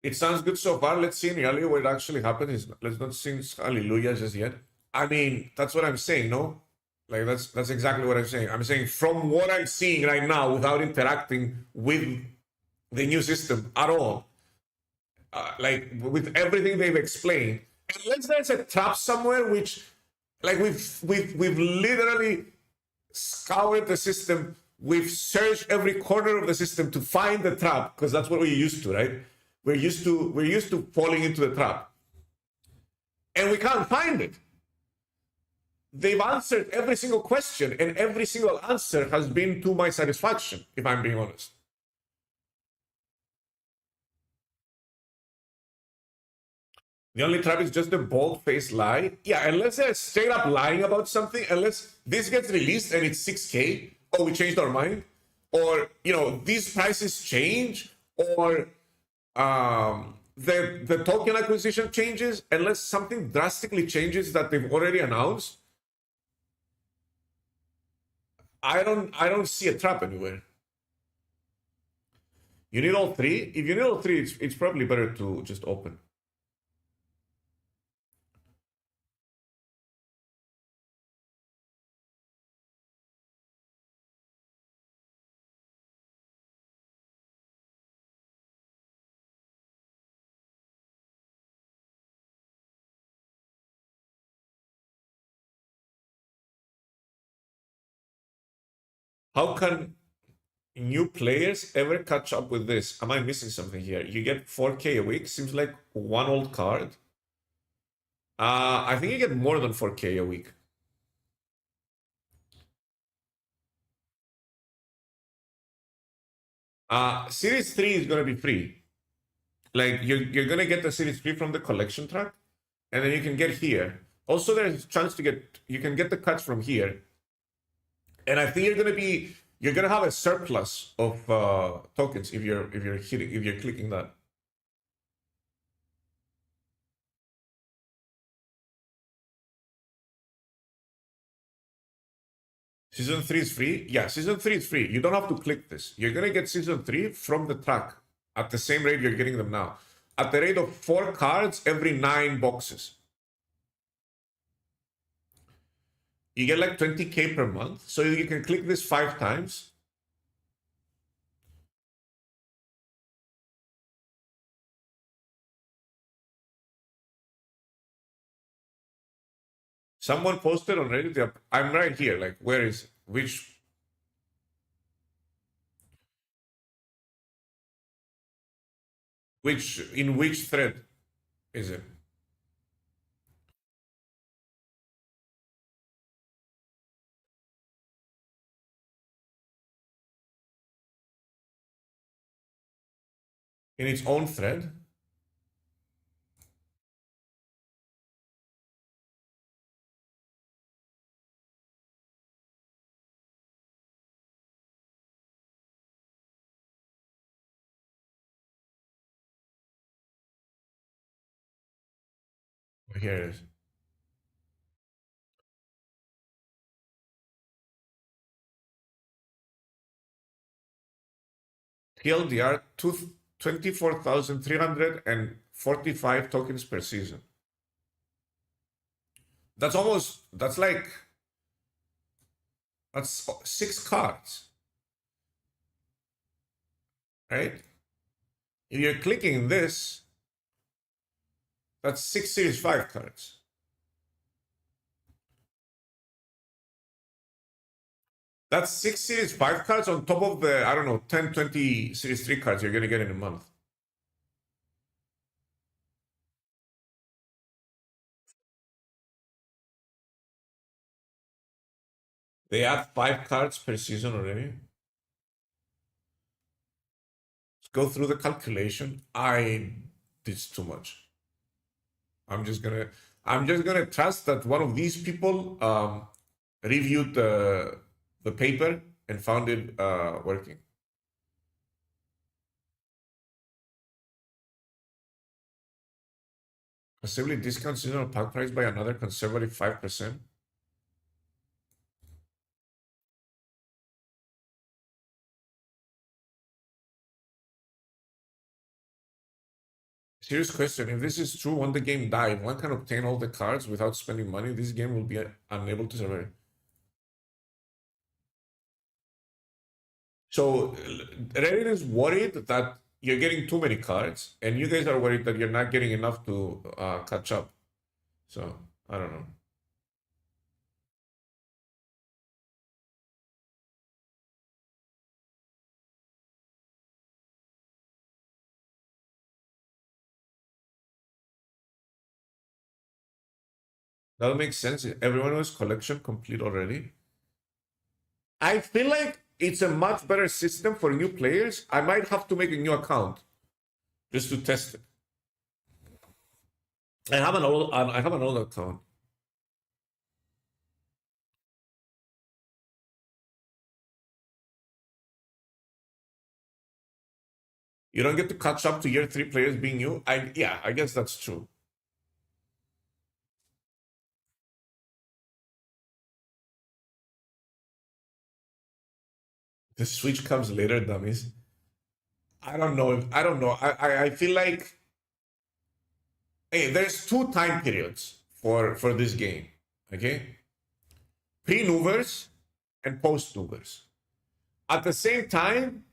It sounds good so far. Let's see in reality what actually happens. Let's not sing hallelujah just yet. I mean, that's what I'm saying, no? Like that's exactly what I'm saying. I'm saying from what I'm seeing right now, without interacting with the new system at all, like with everything they've explained, unless there's a trap somewhere, which, like we've literally scoured the system. We've searched every corner of the system to find the trap, because that's what we're used to, right? We're used to falling into the trap, and we can't find it. They've answered every single question, and every single answer has been to my satisfaction, if I'm being honest. The only trap is just a bold-faced lie. Yeah, unless they're straight up lying about something, unless this gets released and it's 6K, or we changed our mind, or, you know, these prices change, or the token acquisition changes, unless something drastically changes that they've already announced, I don't see a trap anywhere. You need all three? If you need all three, it's probably better to just open. How can new players ever catch up with this? Am I missing something here? You get 4K a week? Seems like one old card. I think you get more than 4K a week. Series 3 is going to be free. Like, you're going to get the Series 3 from the collection track, and then you can get here. Also, there's a chance you can get the cuts from here. And I think you're gonna have a surplus of tokens if you're clicking that. Season 3 is free? Yeah, Season 3 is free. You don't have to click this. You're going to get Season 3 from the track at the same rate you're getting them now. At the rate of 4 cards every 9 boxes. You get like 20k per month. So you can click this 5 times. Someone posted on Reddit. I'm right here. Like, where is it? In which thread is it? In its own thread? Here it is. TLDR, 24,345 tokens per season. That's 6 cards. Right? If you're clicking this, that's 6 Series 5 cards. That's 6 Series 5 cards on top of the, I don't know, 10, 20 Series 3 cards you're going to get in a month. They add 5 cards per season already. Let's go through the calculation. It's too much. I'm just gonna trust that one of these people reviewed the paper and found it working. Possibly discount seasonal pack price by another conservative 5%. Serious question. If this is true, when the game dies, one can obtain all the cards without spending money. This game will be unable to survive. So Reddit is worried that you're getting too many cards, and you guys are worried that you're not getting enough to catch up. So I don't know. That makes sense. Everyone has collection complete already. I feel like it's a much better system for new players. I might have to make a new account just to test it. I have an old account. You don't get to catch up to year 3 players being new. I guess that's true. The Switch comes later, dummies. I don't know. I feel like, hey, there's 2 time periods for this game. Okay, pre-movers and post-movers. At the same time,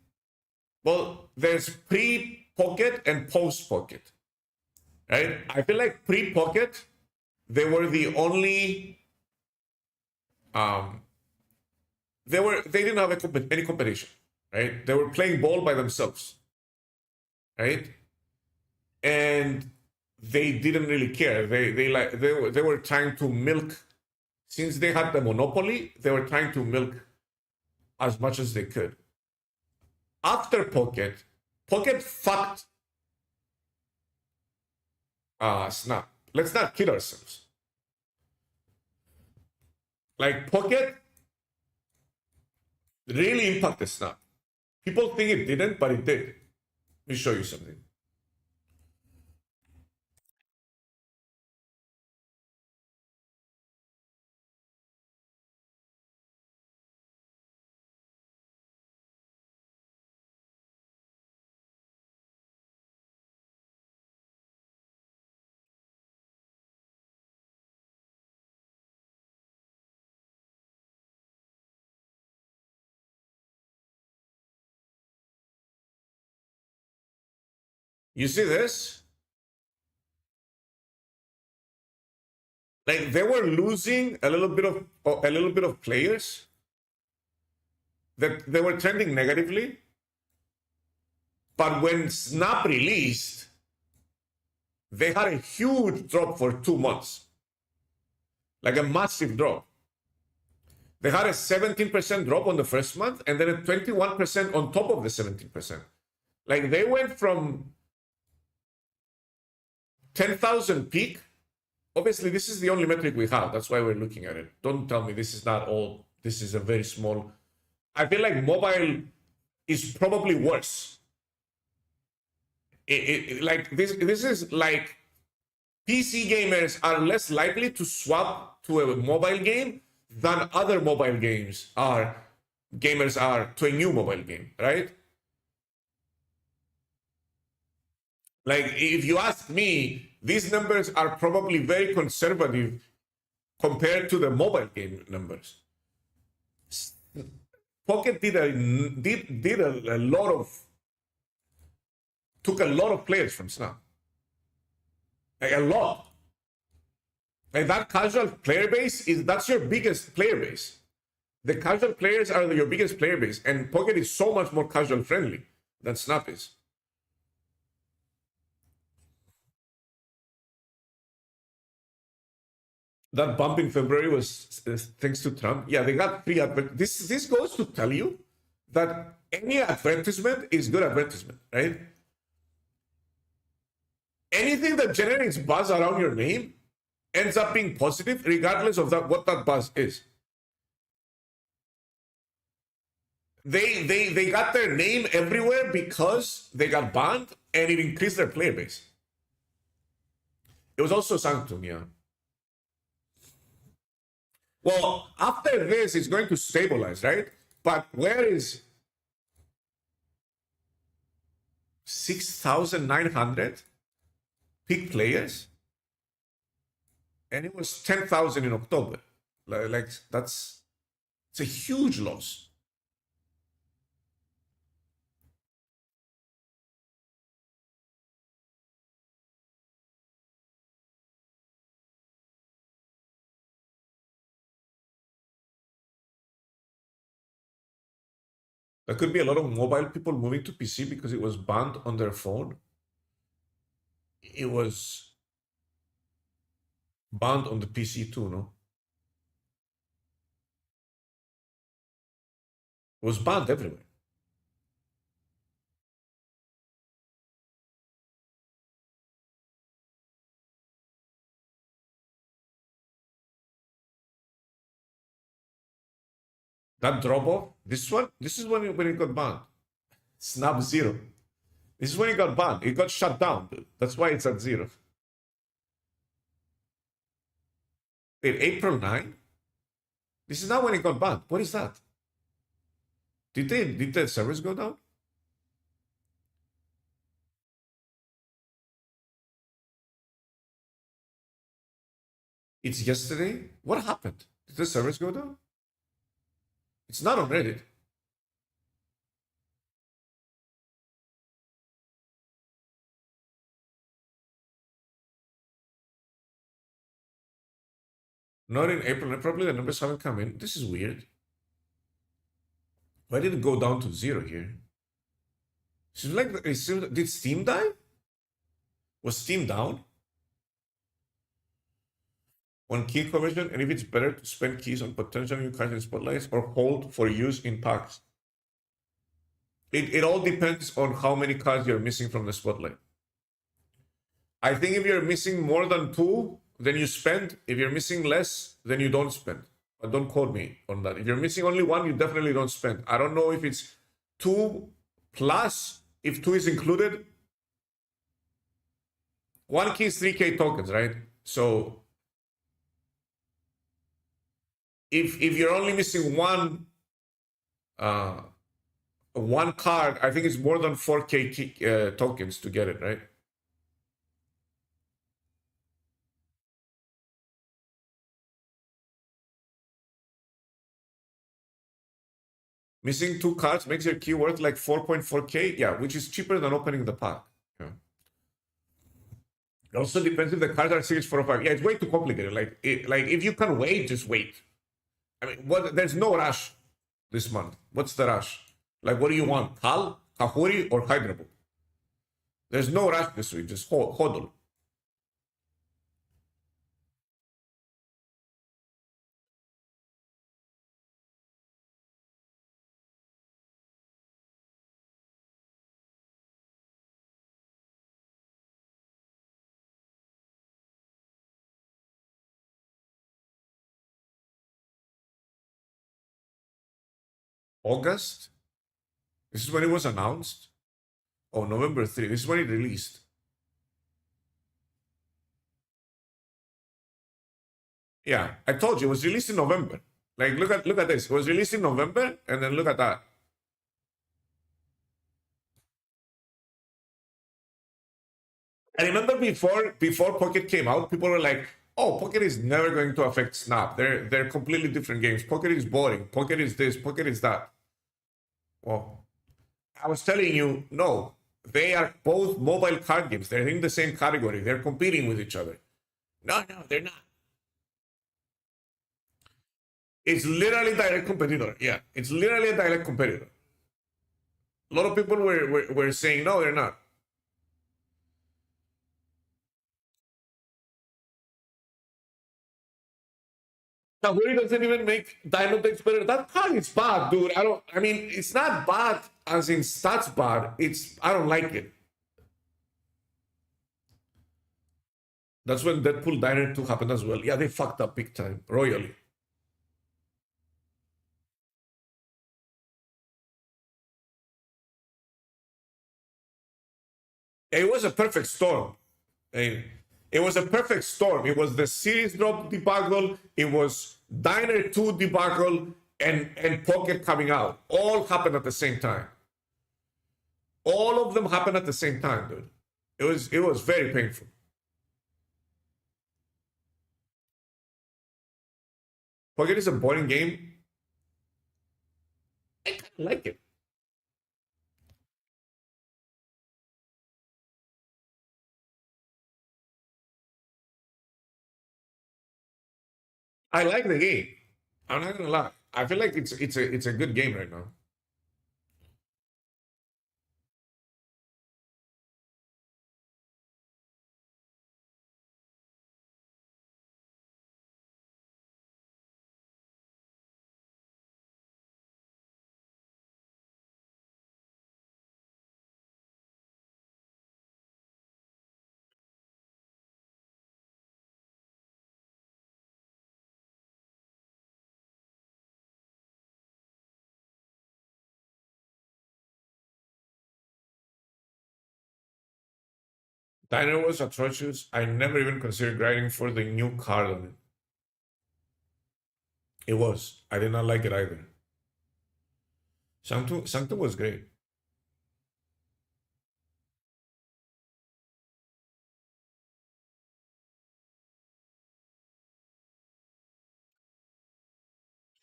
well, there's pre-pocket and post-pocket. Right? I feel like pre-pocket, they were the only they didn't have any competition, right? They were playing ball by themselves, right? And they didn't really care. They were trying to milk, since they had the monopoly, they were trying to milk as much as they could. After Pocket fucked Snap. Let's not kid ourselves. Like, Pocket really impacted Snap. People think it didn't, but it did. Let me show you something. You see this? Like they were losing a little bit of players that they were trending negatively. But when Snap released, they had a huge drop for 2 months. Like a massive drop. They had a 17% drop on the first month and then a 21% on top of the 17%. Like they went from 10,000 peak. Obviously, this is the only metric we have. That's why we're looking at it. Don't tell me this is not all. This is a very small. I feel like mobile is probably worse. Like this is like PC gamers are less likely to swap to a mobile game than other mobile gamers are to a new mobile game, right? Like if you ask me, these numbers are probably very conservative compared to the mobile game numbers. Pocket did a lot of, took a lot of players from Snap. Like a lot. Like that casual player base that's your biggest player base. The casual players are your biggest player base, and Pocket is so much more casual friendly than Snap is. That bump in February was thanks to Trump. Yeah, they got free advertisement. This goes to tell you that any advertisement is good advertisement, right? Anything that generates buzz around your name ends up being positive, regardless of what that buzz is. They got their name everywhere because they got banned, and it increased their player base. It was also Sanctum, yeah. Well, after this, it's going to stabilize, right? But where is 6,900 peak players? And it was 10,000 in October. Like it's a huge loss. There could be a lot of mobile people moving to PC because it was banned on their phone. It was banned on the PC too, no? It was banned everywhere. That drop off, this is when it got banned. Snap 0. This is when it got banned. It got shut down, dude. That's why it's at 0. Wait, April 9? This is not when it got banned. What is that? Did the servers go down? It's yesterday? What happened? Did the servers go down? It's not on Reddit. Not in April. Probably the numbers haven't come in. This is weird. Why did it go down to 0 here? Seems like did Steam die? Was Steam down? On key conversion, and if it's better to spend keys on potential new cards in spotlights or hold for use in packs. It all depends on how many cards you're missing from the spotlight. I think if you're missing more than 2, then you spend. If you're missing less, then you don't spend. But don't quote me on that. If you're missing only 1, you definitely don't spend. I don't know if it's 2 plus, if 2 is included. 1 key is 3K tokens, right? So if you're only missing one card, I think it's more than 4K tokens to get it, right? Missing 2 cards makes your key worth like 4.4K, yeah, which is cheaper than opening the pack. Yeah. also depends if the cards are series 4 or 5. Yeah, it's way too complicated. Like if you can wait, just wait. I mean, what? There's no rush this month. What's the rush? Like, what do you want? Kal, Kahuri, or Hyderabad? There's no rush this week. Just hodl. August? This is when it was announced? Oh, November 3. This is when it released. Yeah, I told you it was released in November. Like look at this. It was released in November, and then look at that. I remember before Pocket came out, people were like, "Oh, Pocket is never going to affect Snap. They're completely different games. Pocket is boring. Pocket is this. Pocket is that." Well, I was telling you, no. They are both mobile card games. They're in the same category. They're competing with each other. No, they're not. It's literally direct competitor. Yeah, it's literally a direct competitor. A lot of people were saying no, they're not. Kaguri doesn't even make Dynamitex better. That card is bad, dude. I mean, it's not bad as in stats bad. I don't like it. That's when Deadpool Diner 2 happened as well. Yeah, they fucked up big time, royally. It was a perfect storm. It was a perfect storm. It was the series drop debacle. It was Diner 2 debacle and Pocket coming out. All happened at the same time. All of them happened at the same time, dude. It was very painful. Pocket is a boring game. I kind of like it. I like the game. I'm not gonna lie. I feel like it's a good game right now. Diner was atrocious. I never even considered grinding for the new card on it. It was. I did not like it either. Sanctum was great.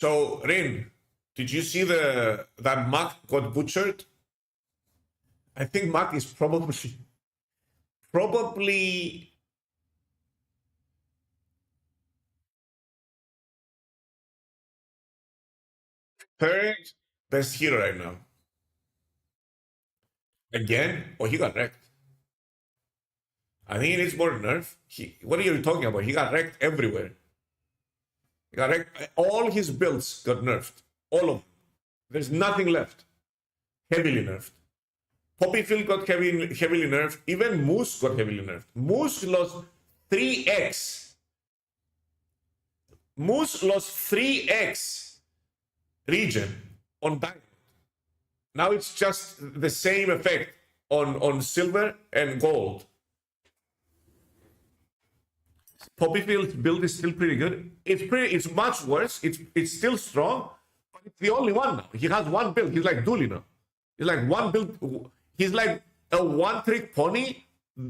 So Rin, did you see the that Mac got butchered? I think Mac is probably third best hero right now. Again? Oh, he got wrecked. I think he needs more nerf. What are you talking about? He got wrecked everywhere. He got wrecked. All his builds got nerfed. All of them. There's nothing left. Heavily nerfed. Poppyfield got heavily nerfed. Even Moose got heavily nerfed. Moose lost 3x. Moose lost 3x region on Diamond. Now it's just the same effect on silver and gold. Poppyfield's build is still pretty good. It's much worse. It's still strong, but it's the only one now. He has one build. He's like Dooley now. He's like one build. He's like a one-trick pony,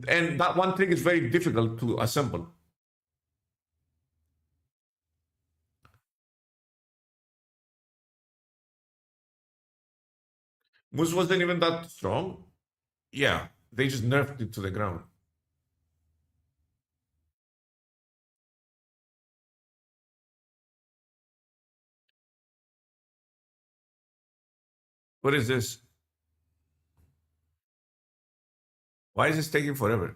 and that one trick is very difficult to assemble. Moose wasn't even that strong. Yeah, they just nerfed it to the ground. What is this? Why is this taking forever?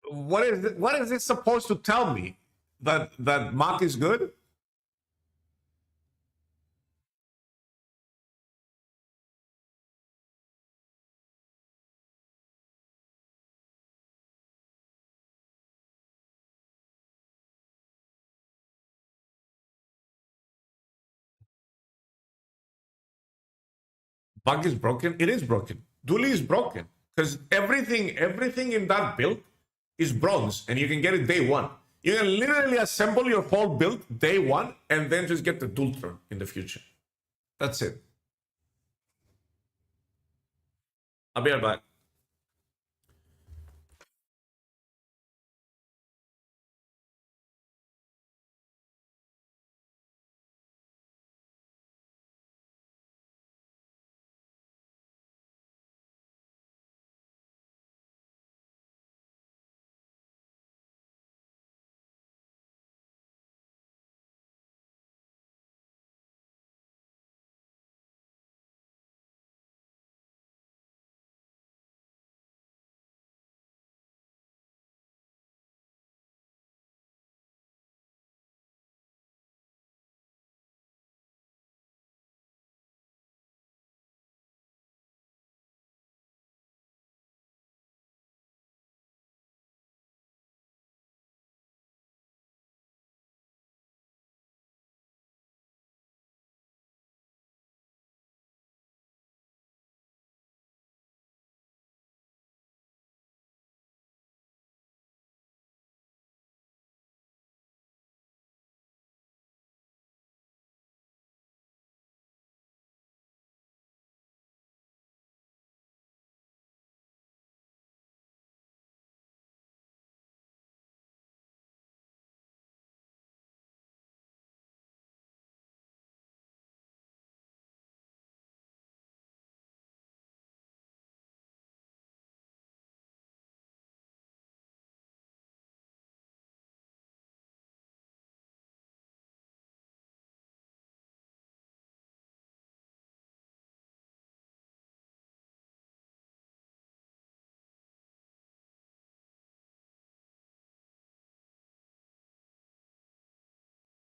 What is it supposed to tell me? That Mach is good? Bug is broken. It is broken. Dooley is broken because everything in that build is bronze, and you can get it day one. You can literally assemble your whole build day one, and then just get the dual turn in the future. That's it. I'll be right back.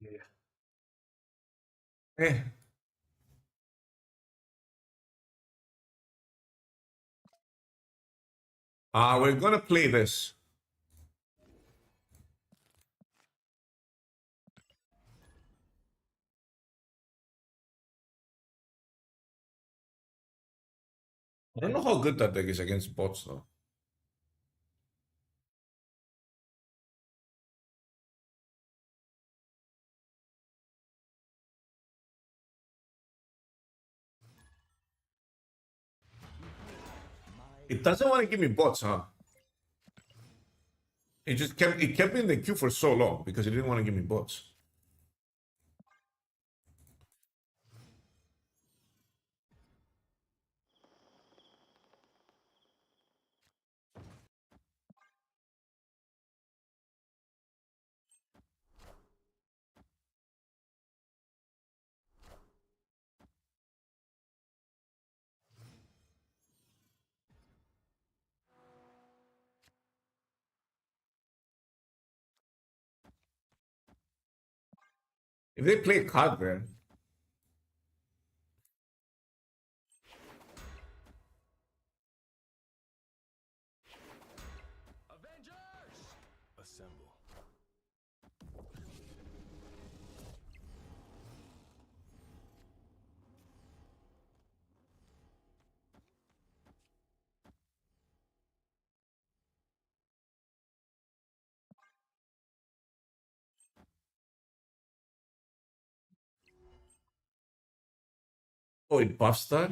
Yeah. Eh. We're gonna play this. I don't know how good that deck is against bots though. It doesn't want to give me bots, huh? It kept me in the queue for so long because it didn't want to give me bots. If they play a card there, Assemble. Oh, it buffs that?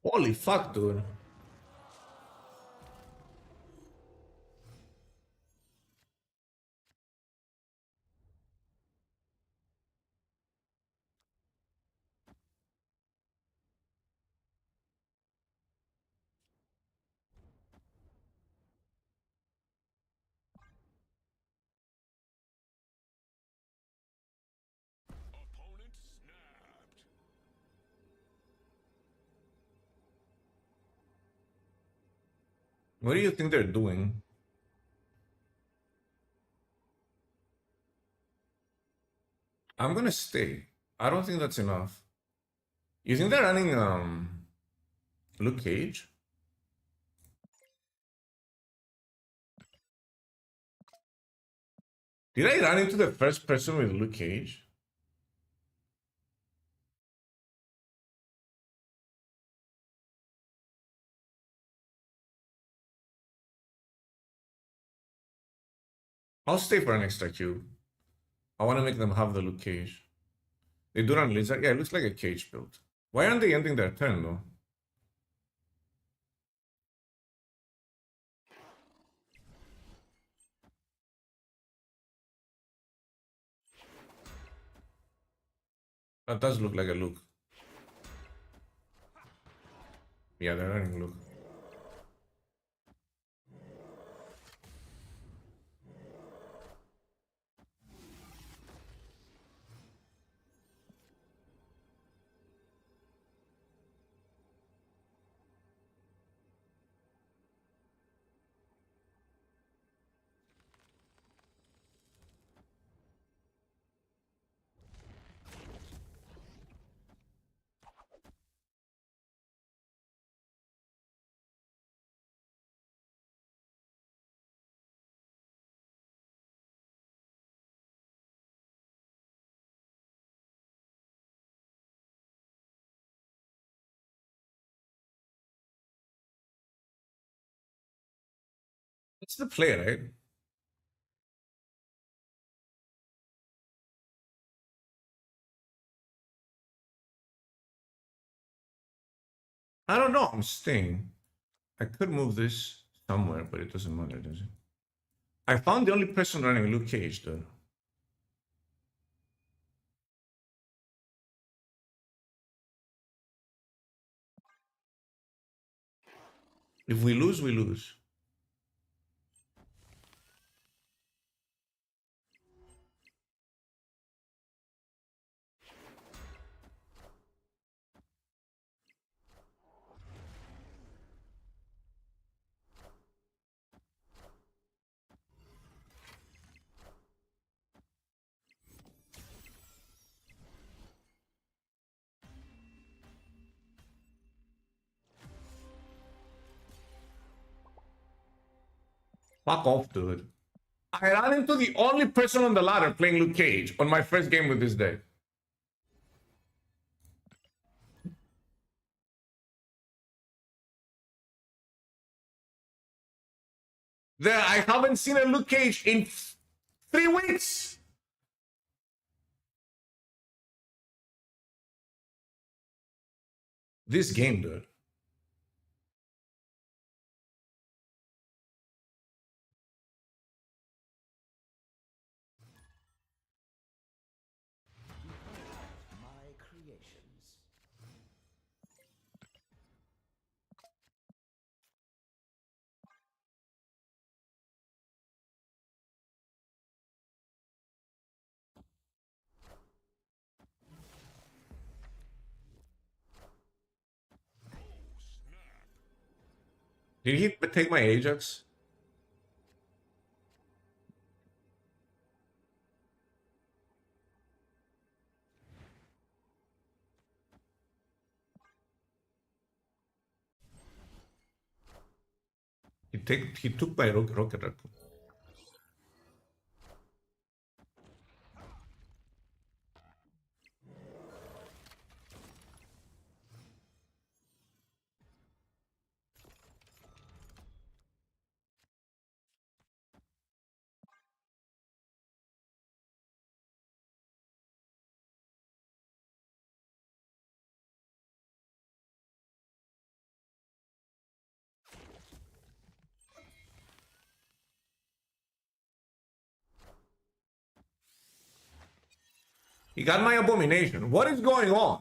Holy fuck, dude. Opponent snapped. What do you think they're doing? I'm gonna stay. I don't think that's enough. You think they're running Luke Cage? Did I run into the first person with Luke Cage? I'll stay for an extra cube. I want to make them have the Luke Cage. They do run Lizard. Yeah, it looks like a cage build. Why aren't they ending their turn though? That does look like a Luke. Yeah, they're running Luke. It's the play, right? I don't know. I'm staying. I could move this somewhere, but it doesn't matter, does it? I found the only person running Luke Cage, though. If we lose, we lose. Fuck off, dude. I ran into the only person on the ladder playing Luke Cage on my first game with this deck. There, I haven't seen a Luke Cage in 3 weeks. This game, dude. My creations. Did he take my Ajax? He took my rocket raccoon. He got my abomination. What is going on?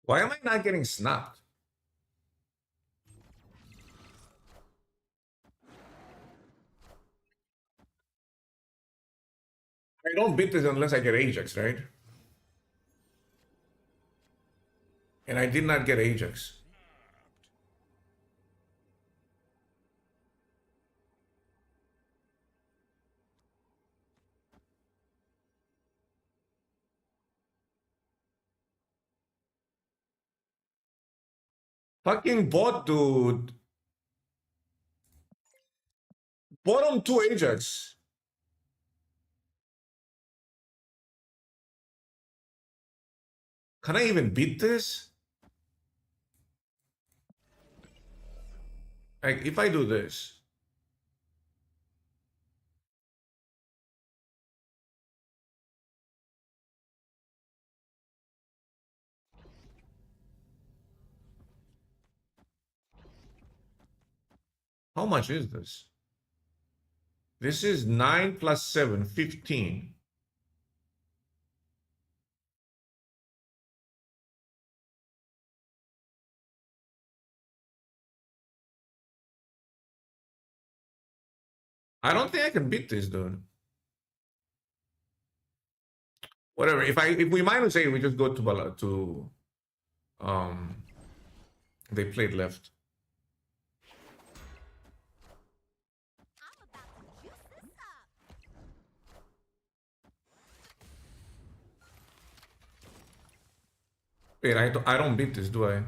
Why am I not getting snapped? I don't beat this unless I get Ajax, right? And I did not get Ajax. Fucking bot, dude. Bottom 2 Ajax. Can I even beat this? Like, if I do this. How much is this? This is 9 plus 7, 15. I don't think I can beat this, dude. Whatever. If we minus 8, we just go to they played left. Wait, I don't beat this, do I?